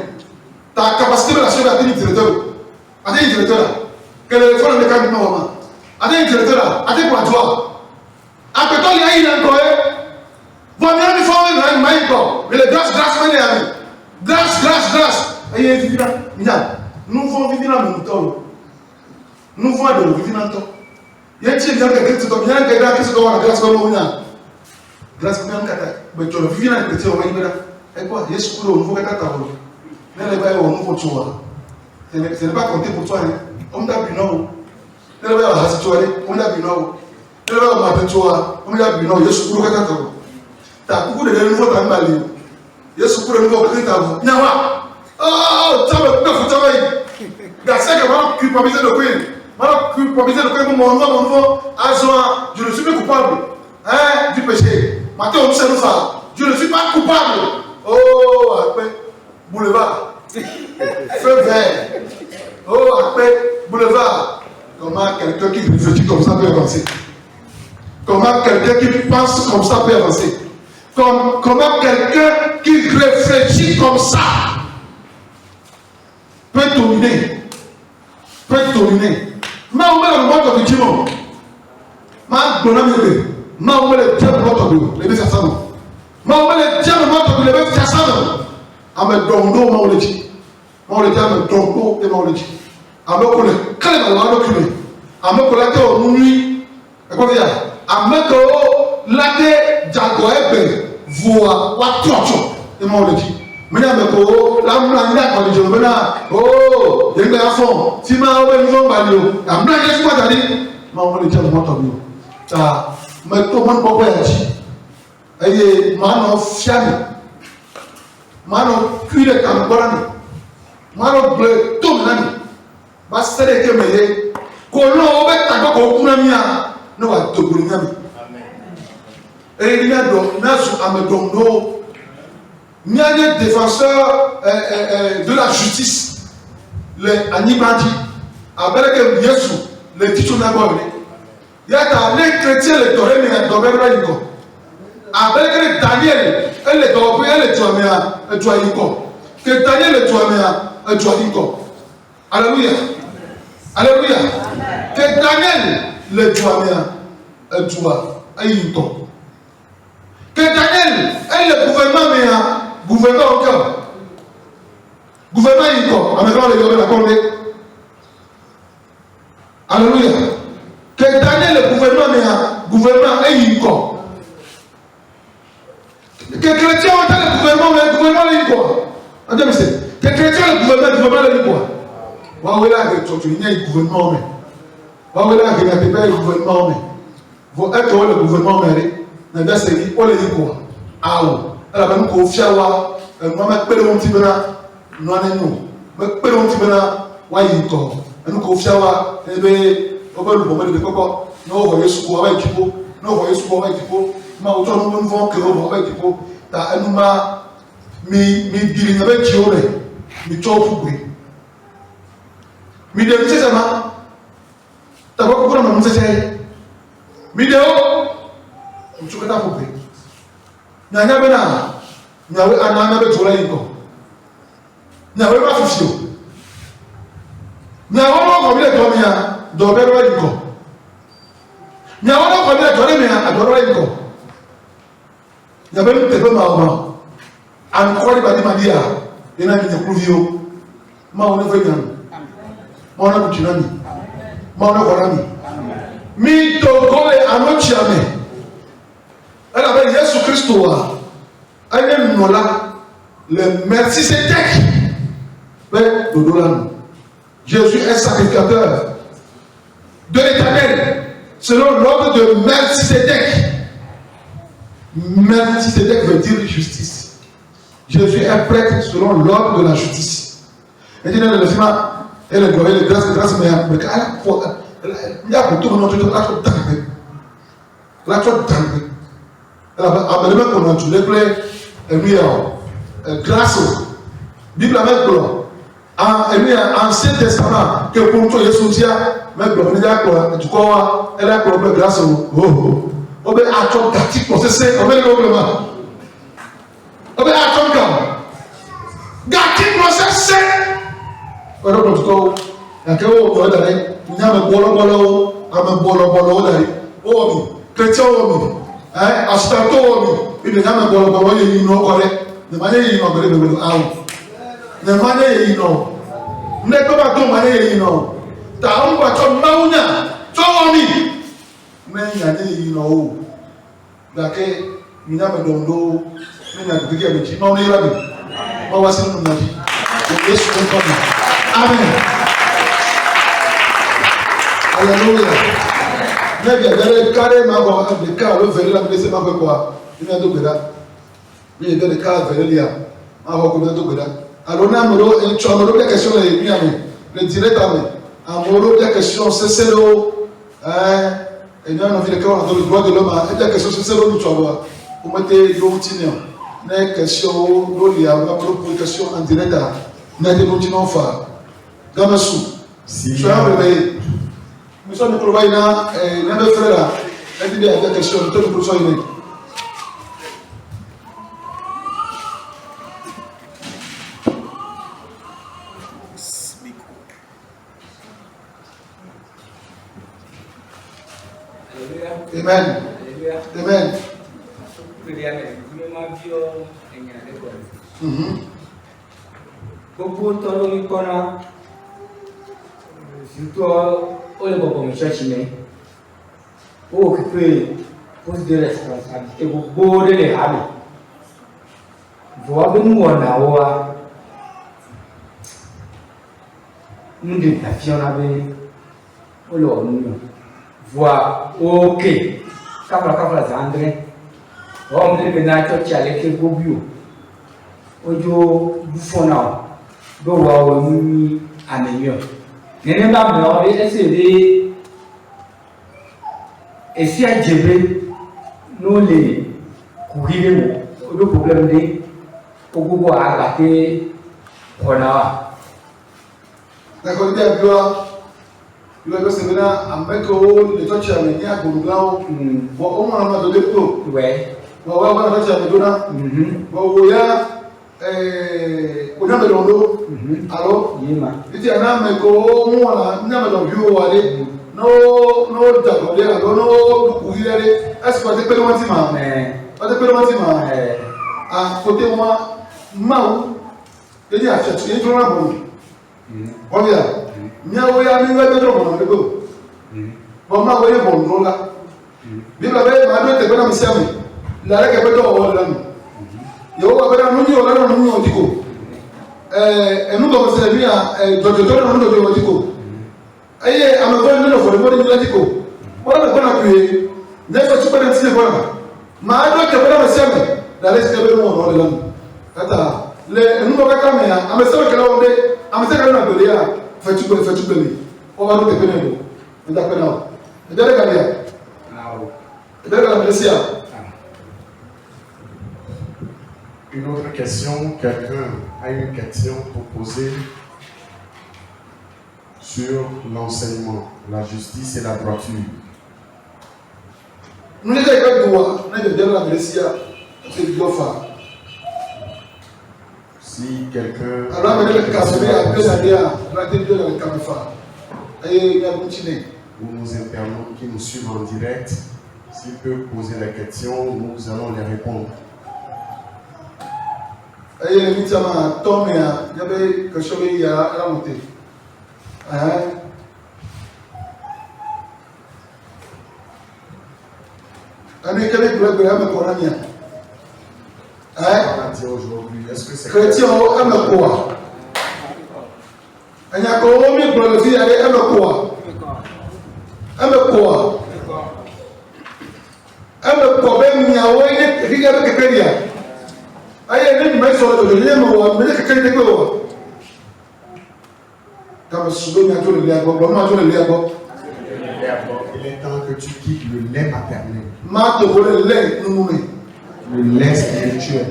ta capacité de la chef à directeur que le téléphone de camp no ma ade directeur ade kwa toi apetoli ayi na ko vo mi ami fo me na mai ko mais le grâce mane ami grâce ayi vivira nya nous vont vivre dans mon temps. Nous voyons de vivre dans le temps. Il y a des gens qui ont été dans la grâce. Grâce à Dieu, mais tu as vécu dans le chrétien, on va dire, et quoi, il y a ce que nous voulons faire. Mais les gars, on nous voit toujours. Ce n'est pas compté pour toi. On t'a vu non. Les gars, on a situé, on a vu non. Les gars, on a vu toi, on a vu non. Il y a ce que nous voulons faire. Tu as beaucoup de nouveaux travail. Il y a ce que nous voulons faire. Nawa. Oh, tu as me fait travailler. Garçon qui va culpabiliser le pays. Maintenant, culpabiliser le père, mon enfant, je ne suis plus coupable du péché. Maintenant, on sait ça. Je ne suis pas coupable. Oh, après, boulevard. Feu vert. Oh, après, boulevard. Comment quelqu'un qui réfléchit comme ça peut avancer? Comment quelqu'un qui pense comme ça peut avancer? Comment quelqu'un qui réfléchit comme ça peut dominer? Ma on met le mot de Timon. Ma bonhomme, ma on met le diable mot de le bébé Sassano. Ma on met le diable mot de le bébé Sassano. Ame dondo ma on le dit. Ma on le dit ame dondo et ma on le dit. Ame ko le kale ma la document. Ame ko la te o nuit. E ko dia. Ame ko la te jago ebe voa wa trocho et ma on le dit. Mena me ko la mna ni akọ di jo mena oh ye gbe afọ ti ma o be ni fo ba ni o amna ye fi pa tani ma o le je mo to mi o ta me to mo po ya ji eye ma no fiani ma no kuire kan gbora ni ma no ble to mi nani ba sere ke me ye ko lo o be ta ko ku na mi a no wa to guri na mi amen e ni na do na su amedondo. Nous sommes des défenseurs de la justice. Les animadis, avec les Yesu, les Tichonagori. Il y a les chrétiens, les Toré, les Doberbaïko. Avec les Daniel, les Doré, les Tuaméa, les Tuaïko. Que Daniel, les Tuaméa, les Tuaïko. Alléluia. Alléluia. Que Daniel, les Tuaméa, les Tuaïko. Que Daniel, le gouvernement, gouvernement au cœur. Gouvernement il corps. Avec le la condé. Alléluia. Que Daniel le gouvernement est il corps. Que chrétien ont le gouvernement est il corps. Attendez monsieur. Que chrétien le gouvernement est il corps. Wa là que tu n'y a gouvernement mais. Wa là que tu pas le gouvernement mais. Vous êtes le gouvernement mais. Na bien c'est dit on le dit quoi. Ah ala ba ko fiawa mo ma pele won ti bena no anenu me pele won ti bena wa yi to enu ko fiawa ebe obalu bo me de koko no ho yesu ko wa ekipo no ho yesu ko wa ekipo ma o to no mo nfo ke ho wa ekipo ta enu ma mi diri na be ji ore mi to fugbe mi de mi se ma ta ko ko na mo se se mi de o mo chuka ta fugbe nyanya bena nyawe anana be tora yiko nyawe ba fifio nyawe mo ko bile to mi ya do be ro yiko nyawe mo ko bile to mi ya do ro yiko nyawe mi te be ma o an ko ri ba di madia ina mi nyakuvio ma o ne fe nyam ma o na kuchinami ma o na korami mi to go e anochiame elle avait Jésus Christ elle nous là le merci c'est mais Jésus est sacrificateur de l'Éternel selon l'ordre de Melchisédek. Melchisédek veut dire justice. Jésus est prêtre selon l'ordre de la justice. Et dit le film elle est glorieux de grâce mais il y a pour tout le monde là tu abeleme ko na tule kple emia grâce Bible avec blo emia Ancien Testament que pour toi Yesu dia me blo ni ja ko tu ko wa ele ko be grâce o be ato dati ko se o be lo blo ma o be ato ga dati ko se o do ko ya ke o ko dare nya me bolo dare o mi chrétien o mi asitato mi ibi nyame bolo ye yi no kore ne manye yi no bere bere awu ne manye yi no ne ko ba to manye yi no ta on ba to mawunya to mi ne nya yi no o da ke mi nyame dondo ne nya de ke mi no ne rabi ma wasi no na ji o Yesu ko ko amen hallelujah. Mais bien, le carré m'a dit, le cas, le verre, la blessée m'a fait quoi? Il m'a dit, il y a des cas, le verre, m'a dit, alors, on a une question, le direct à Amoro, la question, c'est l'eau. Et nous, on a vu le cas, on a le droit de l'homme. Et la question, c'est l'eau, tu vois. Vous mettez l'eau, la question, l'eau, il y a une question en direct. Nous avons des gens qui Gamassou. Si tu as réveillé. Nous sommes au Provaïna, et l'un de frères là, il dit la question, nous sommes au Provaïna. Amen. Amen. Beaucoup de temps, on connaît, surtout au niveau de la church, pour occuper poste de responsabilité, pour border les habits. Voir que nous, on a nous déplacions avec nous voir ok kafla zandre on me na to chale ke gobio ojo bufona do wa o ni anenyo nene ba me o ese de esi ajebe no le kuhire mo o problème de ogogo agate ona D'accord, il y a gloire. Il va se venir à mettre les gens qui ont mis à Goulou. Bon, au moins, on a donné tout. Ouais. Bon, on a fait un donnant. Bon, il y a on a mis l'eau. Alors, il y a un homme qui a mis l'eau. No, d'accord, il y a no, courir. Est-ce que tu peux le mentir? Pas de peux le mentir. À côté de moi, Maou, il y a cherché, il y a un bon. Oya, miawo ya mi wete do mo lego. Bo ma wo ye bo no la. Bi bla be ma do te be na msiami. La re ke be do wo la mi. Yo wa be na nu ni o la no nu o diko. Enu go se bi a do no do o diko. Aye am go no for mo ni la diko. Bo na go na kuye. Ne fa tu be na ti bo na. Ma do te be na msiami. La re ke be mo no la mi. Kata le enu go ka me ya. Am se be kala onde I'm saying that I'm going to be over the penny. And that penal. And then I got Une autre question, quelqu'un a une question pour poser sur l'enseignement, la justice et la droiture. Nous n'avons pas de droit, nous avons la Messia, c'est le Gofa. Si quelqu'un... Alors, on va le casser à deux années, on va dire le Kamefa. Et il y a continué. Ou nos internautes qui nous suivent en direct, s'ils peuvent poser la question, nous allons les répondre. Et il y a une mission à Tom, il y avait quelque chose qui a monté. Ami, quel est le problème qu'on a mis? Aujourd'hui, est-ce que c'est chrétien aime quoi? Il y a combien de problèmes aime quoi? Aime quoi? Aime quoi? Ben il y a ouais, il y a quelque chose. Aïe, il m'a sur le lien, mais il y a quelque chose. Comme souvent, il y a tout le lien, il est temps que tu quittes le lait maternel. Le lait, nous le lait spirituel.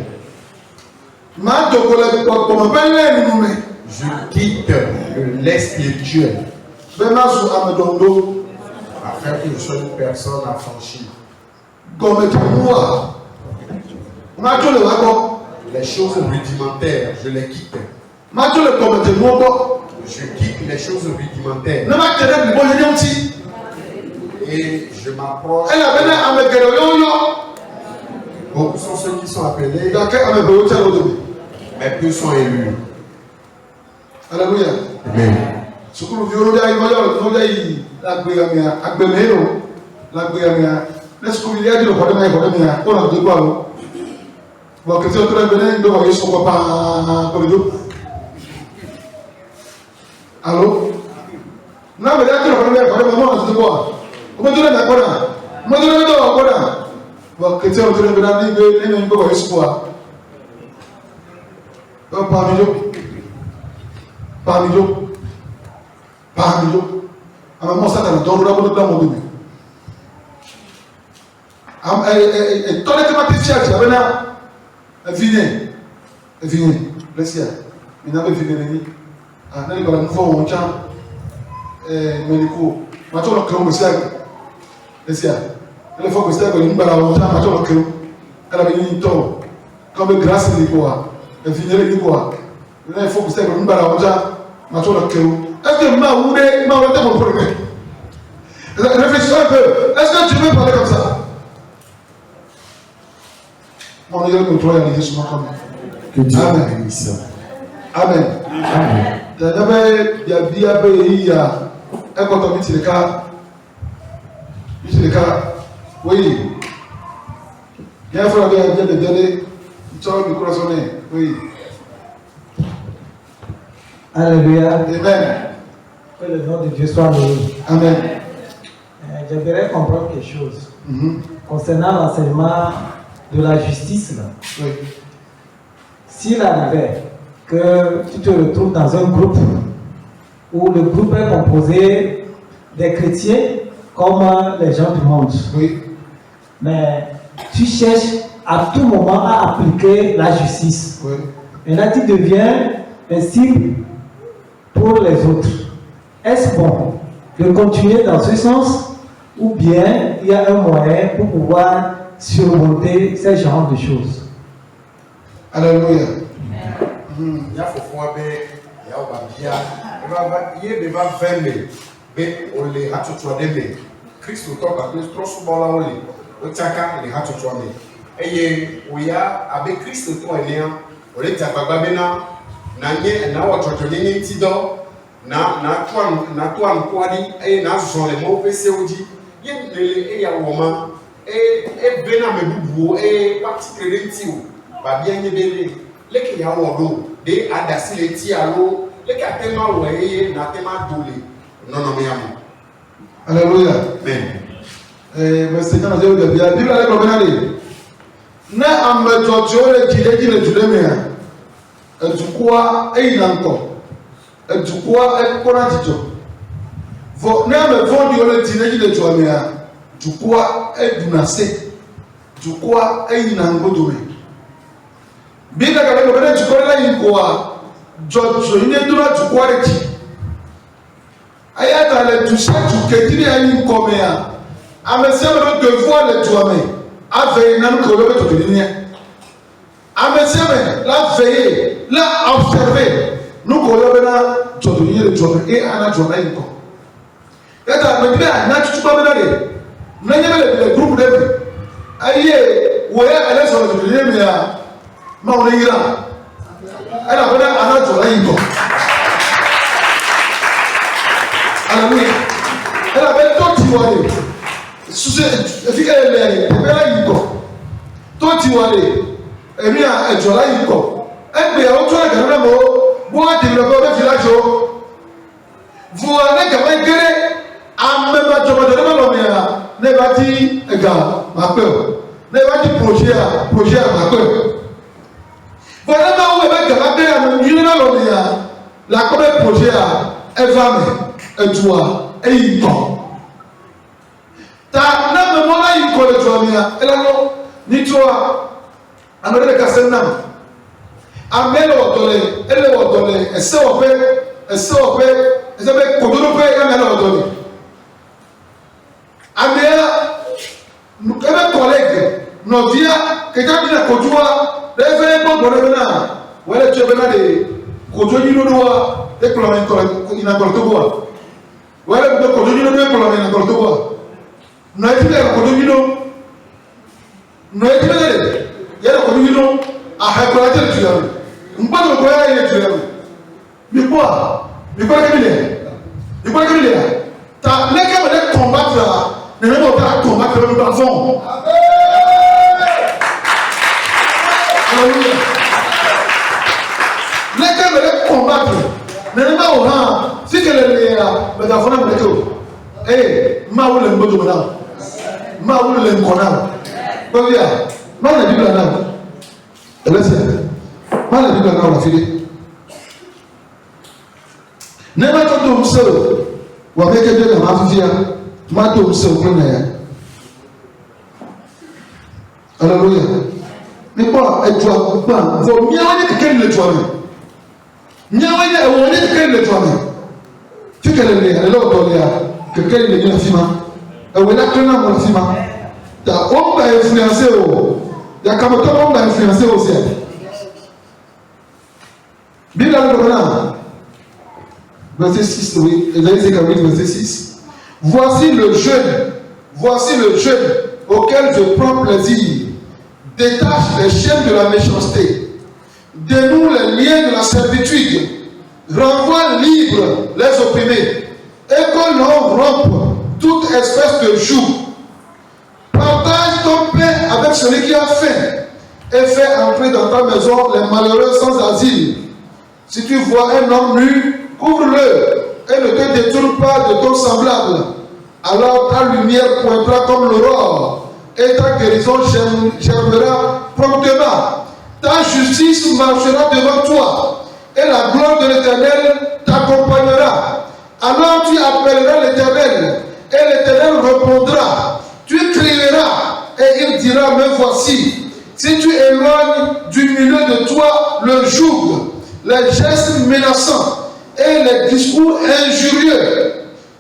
Je quitte le lait spirituel afin que je sois une personne affranchie. Les choses rudimentaires, je les quitte. Je quitte les choses rudimentaires. Et je m'approche. Beaucoup sont ceux qui sont appelés, mais peu sont élus. Alléluia. Amen. Allô? Non, mais là, tu bon, chrétien, tu ne peux pas dire que tu n'as pas espoir. Parmi nous. Par million. Alors, moi, ça, dans le don, on a mon bébé. Et ton éthématicien, tu avais là, venez, laissez-y. Il n'avait venu, ah, n'a pas la fois où on tient, Mélico, maintenant, on crée un message, laissez-y. La fois que c'était que nous allons on tient, maintenant, on crée, elle a venu une tombe, comme grâce à l'Icoa, elle finit l'Icoa. La fois que c'était que nous allons on tient, maintenant, on crée. Est-ce que ma ou mon problème? Réfléchissez un peu, est-ce que tu veux parler comme ça? On est là pour toi et Jésus comme que Dieu bénisse. Amen. Amen. D'abord, il y a un coton sur le cas. Oui. Il y a un frère qui a de donner. Tu as le corazoné. Oui. Alléluia. Amen. Que le nom de Dieu soit loué. Amen. J'aimerais comprendre quelque chose concernant l'enseignement de la justice. Là. Oui. S'il arrivait que tu te retrouves dans un groupe où le groupe est composé des chrétiens comme les gens du monde, Oui. mais tu cherches à tout moment à appliquer la justice. Oui. Et là, tu deviens un cible pour les autres. Est-ce bon de continuer dans ce sens ou bien il y a un moyen pour pouvoir surmonter ce genre de choses? Alléluia. Il y a fofo abe, il y a obabia, il y a des va fermer, mais on les a tout choisi. Christ nous tombe parce que trop souvent là on les, on tient les a tout choisi. Et il y a avec Christ nous tombe lien, on les tient pas maintenant, n'ayez n'a pas tout choisi ni tido, n'a toi n'quadi, et n'a sur les mots PCOD, il y a les y a woman, et bena me bubu, et parti crédit ou, pas bien y belé. Leki ya wodo de adasi le ti alo leki atema weye na tema dole non me amo. Alléluia. Amen. Mais c'est quand Dieu dit la Bible est comme ça dit. Na amejojo le kileji le julemea. Edukwa einanko. Edukwa ekora jijo. Vo na me vondi le kileji le julemea. Dukwa edunase. Dukwa einango dome. Bika kama ngobele chukola yinkoa jojo ine dura chukware chi ayata le toucher chuketiri ani komea amesema no devoir le tuame ave nan ko le to dinia amesema la veiller la observer nous ko le bena to dinia le tuame e ana tuame yinko yata me bia na chuchuba bena le na nyebe le groupe de aye wo ya ale so to dinia me ya ma on est là elle a donné un autre lingo alléluia elle avait tout tiwale sous efika ele pepela yiko tout tiwale emi a ejola yiko egbe o to ga na mo bo a develop be village o vous allez quand même gere amema jomo de ma lo me a ne bati ega ma pe ne bati projet ma pe. Voilà où elle va garder à nous la comme projet à Evame, et toi, et il tombe. Ta n'a même pas eu quoi le journée, elle a non, ni toi, à nous les casser nam. Amel au donné, elle est au donné, et c'est au fait, et c'est au fait, et c'est avec Kodono Pé, et elle au donné. Amel, nous, avec collègues, nos vies, quelqu'un qui n'a pas de Lève bon bonheur là. Voilà tu es de Kojo ni lodoa et que l'on ina koltoboa. Voilà de Kojo ni lodoa que l'on ina koltoboa. Na eti de Kojo ni lo. Na eti de ya de Kojo ni lo a ha ko ate tu yaro. Mpa do ko ya ye tu yaro. Mi quoi que bile. Ta le que me combattre là. Ne me pas combattre le bavon. Les gens veulent combattre. Mais pas au rang. Si que les mais la femme me dit, eh, ma ou le mbodo madame, ma ou le mkona. Pas bien. Ma la Bible là. Laissez. Ma la Bible là la fille. Ne pas tout seul. Ou avec Dieu dans ma vie, ma tombe c'est au premier. Alléluia. Mais quoi, et toi, vaut mieux que quelqu'un le toi-même. Mieux que quelqu'un le toi-même. Tu es le lien, alors que quelqu'un le lien fima. Et où est la clé dans mon fima? Ta homme va influencer au. Il y a comme toi, homme va influencer au ciel. Bible à l'Oran. Verset 6, oui. Ésaïe 48, verset 6. Voici le jeûne auquel je prends plaisir. Détache les chaînes de la méchanceté. Dénoue les liens de la servitude. Renvoie libre les opprimés. Et que l'on rompe toute espèce de joug. Partage ton pain avec celui qui a faim. Et fais entrer dans ta maison les malheureux sans asile. Si tu vois un homme nu, couvre-le et ne te détourne pas de ton semblable. Alors ta lumière pointera comme l'aurore et ta guérison germera promptement. Ta justice marchera devant toi et la gloire de l'Éternel t'accompagnera. Alors tu appelleras l'Éternel et l'Éternel répondra. Tu crieras et il dira, me voici. Si tu éloignes du milieu de toi le joug, les gestes menaçants et les discours injurieux,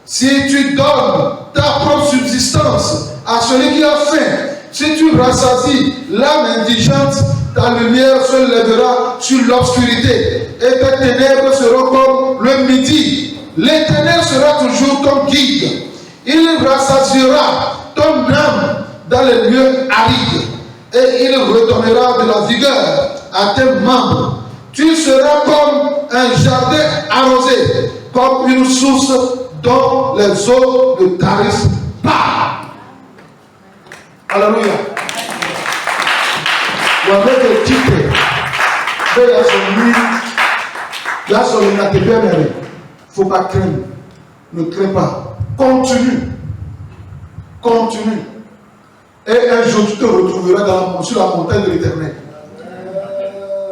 si tu donnes ta propre subsistance à celui qui a faim, si tu rassasies l'âme indigente, ta lumière se lèvera sur l'obscurité et tes ténèbres seront comme le midi. L'Éternel sera toujours ton guide. Il rassasiera ton âme dans les lieux arides et il redonnera de la vigueur à tes membres. Tu seras comme un jardin arrosé, comme une source dont les eaux ne tarissent pas. Alléluia. Ou avec le titre, il y a son il ne faut pas craindre. Ne crains pas. Continue. Et un jour, tu te retrouveras sur la montagne de l'Éternel.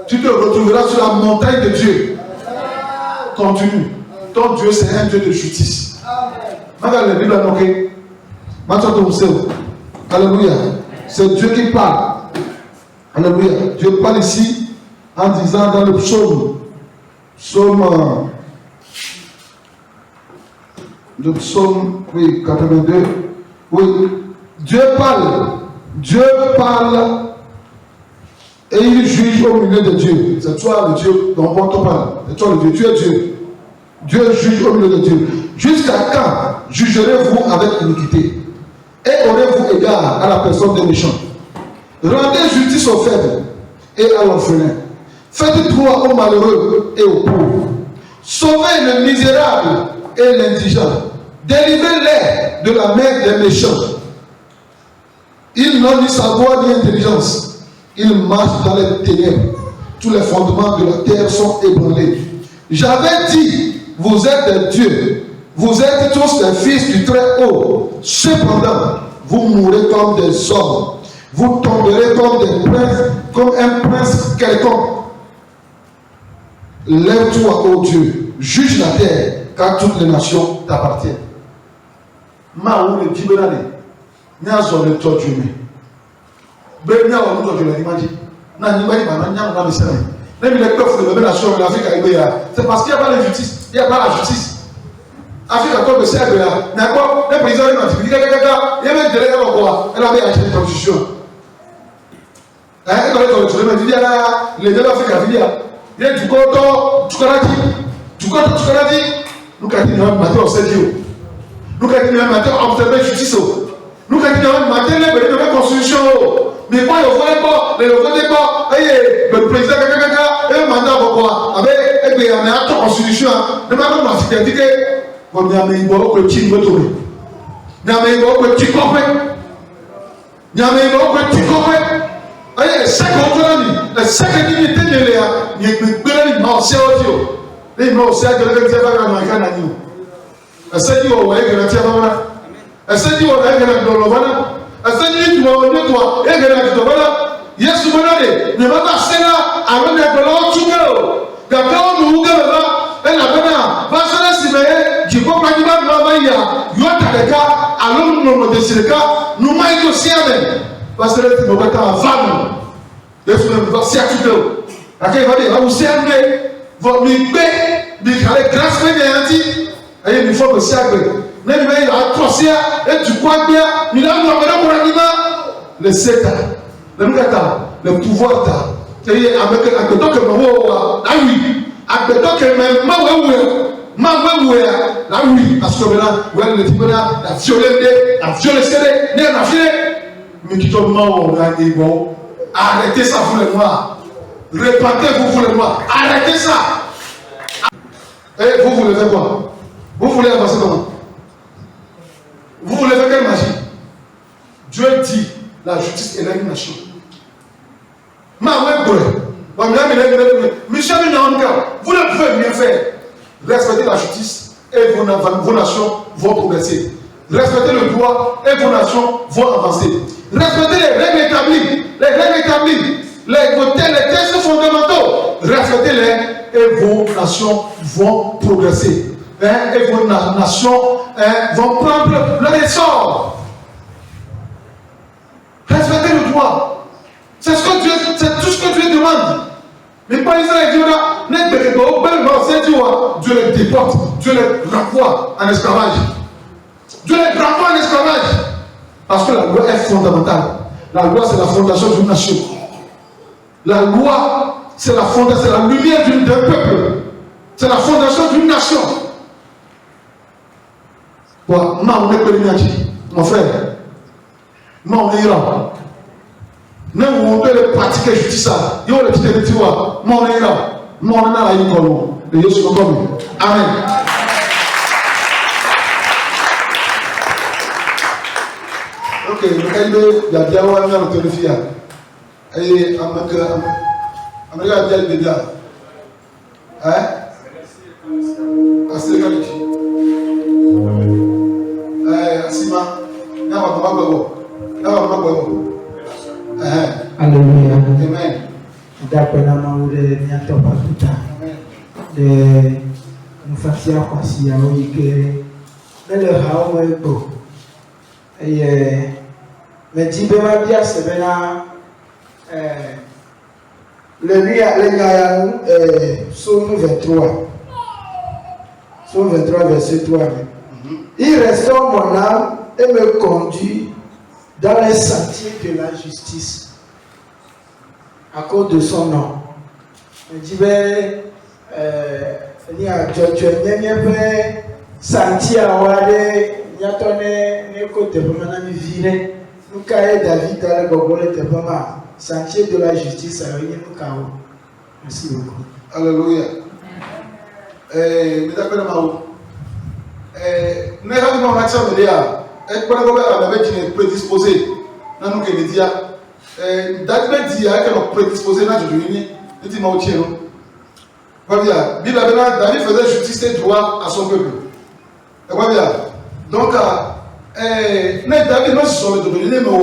Tu te retrouveras sur la montagne de Dieu. Continue. Ton Dieu, c'est un Dieu de justice. Regarde la Bible, alléluia. C'est Dieu qui parle. Alléluia. Dieu parle ici en disant dans le psaume 82. Oui. Dieu parle et il juge au milieu de Dieu. C'est toi le Dieu dont on parle. C'est toi le Dieu. Tu es Dieu. Dieu juge au milieu de Dieu. Jusqu'à quand jugerez-vous avec iniquité? Et aurez-vous égard à la personne des méchants? Rendez justice aux faibles et à l'orphelin. Faites droit aux malheureux et aux pauvres. Sauvez le misérable et l'indigent. Délivrez-les de la main des méchants. Ils n'ont ni savoir ni intelligence. Ils marchent dans les ténèbres. Tous les fondements de la terre sont ébranlés. J'avais dit, vous êtes des dieux. Vous êtes tous des fils du Très-Haut. Cependant, vous mourrez comme des hommes. Vous tomberez comme des princes, comme un prince quelconque. Lève-toi, ô Dieu, juge la terre, car toutes les nations t'appartiennent. Maou le Djibenane, Niazo le Todjume. Benya ou nous le Dimanji. Nanimani, Mananya, Namisane. Même les peuples de la nation de l'Afrique à c'est parce qu'il n'y a pas de justice. Il n'y a pas la justice. Afrique a comme le cercle là. D'accord? Les présidents ils disent, il y avait un délégué au roi. Elle avait acheté une constitution. Hein? Elle avait une constitution. Elle dit, les deux Afrique à Vilia. Il y a du Koto, du Kanadi. Nous, quand il y a un matin, on s'est dit. Nous, quand il y a un matin, on observe la justice. Nous, quand il y a un matin, on observe la constitution. Mais quand il y a le président, il y a un mandat pour quoi? Avec une constitution. Ne m'a pas dit que vous n'avez pas de petit peu. Vous n'avez pas de petit peu. Vous n'avez pas de petit peu. Aye, chaque autonomie, chaque dignité de l'État, il y a une grande marche audio. Les marches de l'État va dans la Canada. Est-ce que vous voyez que la Tiana? Est-ce que vous voyez que la Dolovana? Est-ce que vous voyez que la Dolovana? Yes, vous voyez, ne va pas c'est là, avant d'être là, tu veux. D'accord, nous, elle a pas va se laisser, tu peux pas dire, parce que les filles me en vanne. Les filles me voient si à tout le. À quel va dire, vous servez, vous m'y paie, vous allez grâce à Dieu. Et il faut que ça aille. Même il a tracé et tu crois bien, il a dit le Satan, le Mugata, le pouvoir. C'est-à-dire, avec le temps que ah oui, avec le temps que là oui, parce que maintenant, le type là, la violence, mais qui tombe mort, on a dit bon, arrêtez ça, vous les noirs, répandez-vous, vous les noirs, arrêtez ça. Et vous voulez faire quoi? Vous voulez avancer comment? Vous voulez faire quelle magie? Dieu dit, la justice est l'animation. Vous ne pouvez mieux faire. Respectez la justice et vos nations vont progresser. Respectez le droit et vos nations vont avancer. Respectez les règles établies. Les textes fondamentaux. Respectez-les et vos nations vont progresser. Et vos nations vont prendre leur essor. Respectez le droit. C'est tout ce que Dieu demande. Mais pas Israël dit Dieu les déporte, Dieu les renvoie en esclavage. Dieu les renvoie en esclavage. Parce que la loi est fondamentale. La loi, c'est la fondation d'une nation. La loi, c'est la fondation, c'est la lumière d'un peuple. C'est la fondation d'une nation. Mon frère, non, on ira. Non, on peut pratiquer justice. Il y a le petit élément, mon ira. Mon ira, il y a le Jésus comme. Amen. Ok, il y a bien un autre fille. Et Amérique a dit le gars. Hein? Asile Asima, Alléluia. Amen. D'après la mort de Niato Paputa, de Mufafia Kwasi, que le Hao est beau. Et mais Tibéma Bia, c'est bien le Psaume 23. Psaume 23, verset 3. Il restaure mon âme et me conduit dans les sentiers de la justice à cause de son nom. Je dis, il y a un sentier à Wade, il y a un côté pour me virer. Nous avons David dans le Gogolé de Bama, sentier de la justice à Réunion. Merci beaucoup. Alléluia. Nous avons un accent de l'IA. Et quand on avait prédisposé, nous avons dit David dit qu'elle a prédisposé dans le Réunion. Il dit moi aussi. David faisait justice et droit à son peuple. Donc, David non sur le Réunion,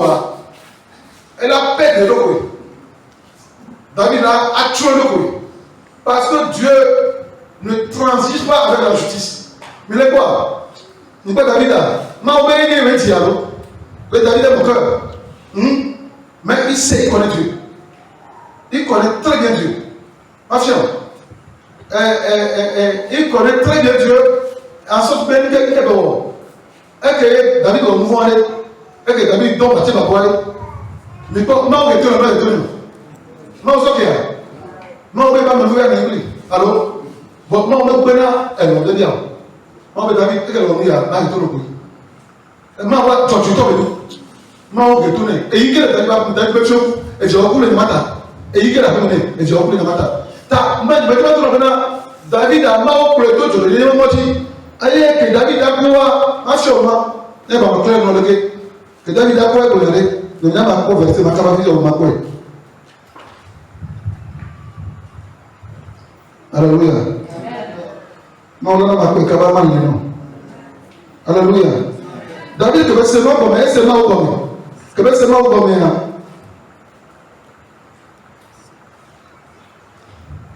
elle a perdu le coup. David a tué le coup. Parce que Dieu ne transige pas avec la justice. Mais il est quoi? Il n'est pas David là. Mais David est mon cœur. Mais il sait, il connaît Dieu. Il connaît très bien Dieu. Ma fière. Il connaît très bien Dieu. En sorte que il est bon. Et que David est au mouvement. Et que David doit partir ma poêle. Mais pas, non, il est tout le monde est tout. Non, c'est ok. Non, on ne peut pas me faire un église. Alors, non, on ne peut pas. Elle m'a dit bien. Non, mais David, qu'est-ce qu'elle m'a dit là? Il est tout le monde. Elle m'a dit, tu tombes. Non, on tourner. Et il y a des choses. Et je vais couler le matin. Et il y a des choses. Et je vais couler le matin. David a marre pour le dos de l'île de Moti. Aïe, que David a quoi? Un chemin. Et va me clair dans le quai. Que David a quoi pour l'aller? Le n'a pas conversé ma capacité au Macoué. Alléluia. Non, on n'a pas de cabama, non. Alléluia. David devait se voir comme elle, c'est là où comme que c'est là où comme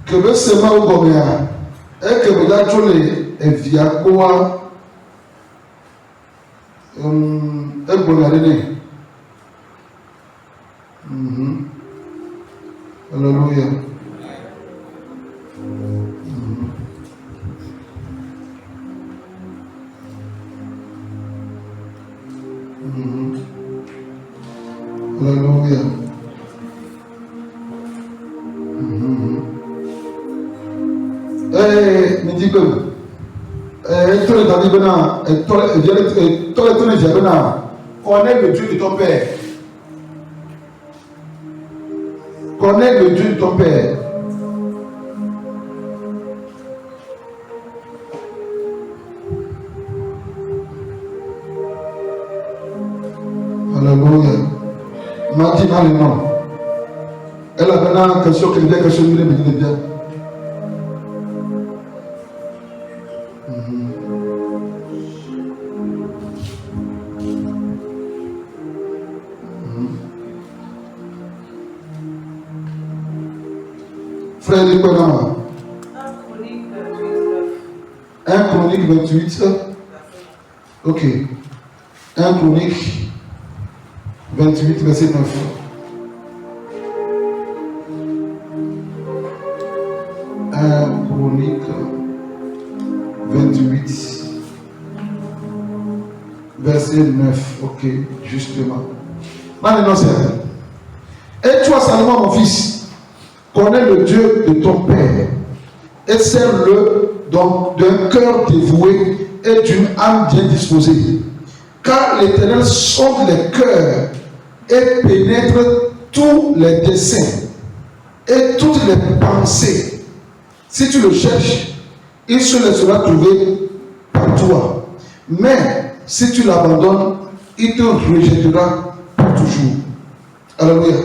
que c'est là où comme et que vous avez trouvé un via quoi un bon année. Alléluia. Alléluia. Me dit que connais le Dieu de ton père. Connais le Dieu de ton père. Alléluia. Maintenant, le nom. Elle a donné une question qui dit que je me dis bien. Frère, dis quoi là? 1 Chronique 28. Ok. 1 Chronique 28, verset 9. 1 Chronique 28, verset 9. Ok, justement. Maintenant, c'est. Et toi, Salomon, mon fils, connais le Dieu de ton père et sers-le donc d'un cœur dévoué et d'une âme bien disposée. Car l'Éternel sonde les cœurs et pénètre tous les desseins et toutes les pensées. Si tu le cherches, il se laissera trouver par toi. Mais si tu l'abandonnes, il te rejettera pour toujours. Alléluia.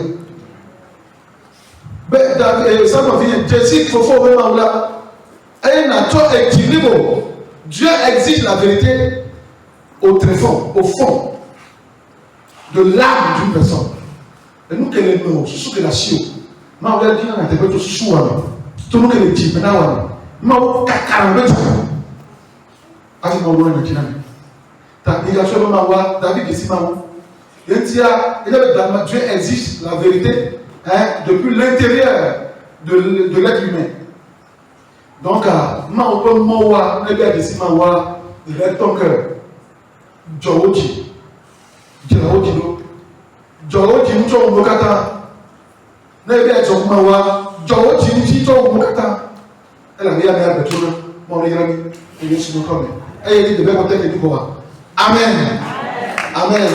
Ça m'a dit, Jésus, il faut vraiment là. Dieu exige la vérité au tréfonds, au fond de l'âme d'une personne. Et nous, quel est le mot? Ce que la chio. Ma on a dit, on a été tout sous à tout nous, quel est le type, maintenant, ma on a 40 ans. Ah, c'est mon nom de Kinami. Il a fait ma David qui s'y m'a. Dieu exige la vérité depuis l'intérieur de l'être humain. Donc, ma on peut m'avoir, ne pas ici m'avoir, de ton cœur. Jowoji, Jowoji, Jowoji, nous sommes au Bokata. Ne pas être au Mawa, Jowoji, nous sommes au Bokata. Elle a bien l'air de tout le monde, et je suis mon et il devait compter que du pouvoir. Amen. Amen.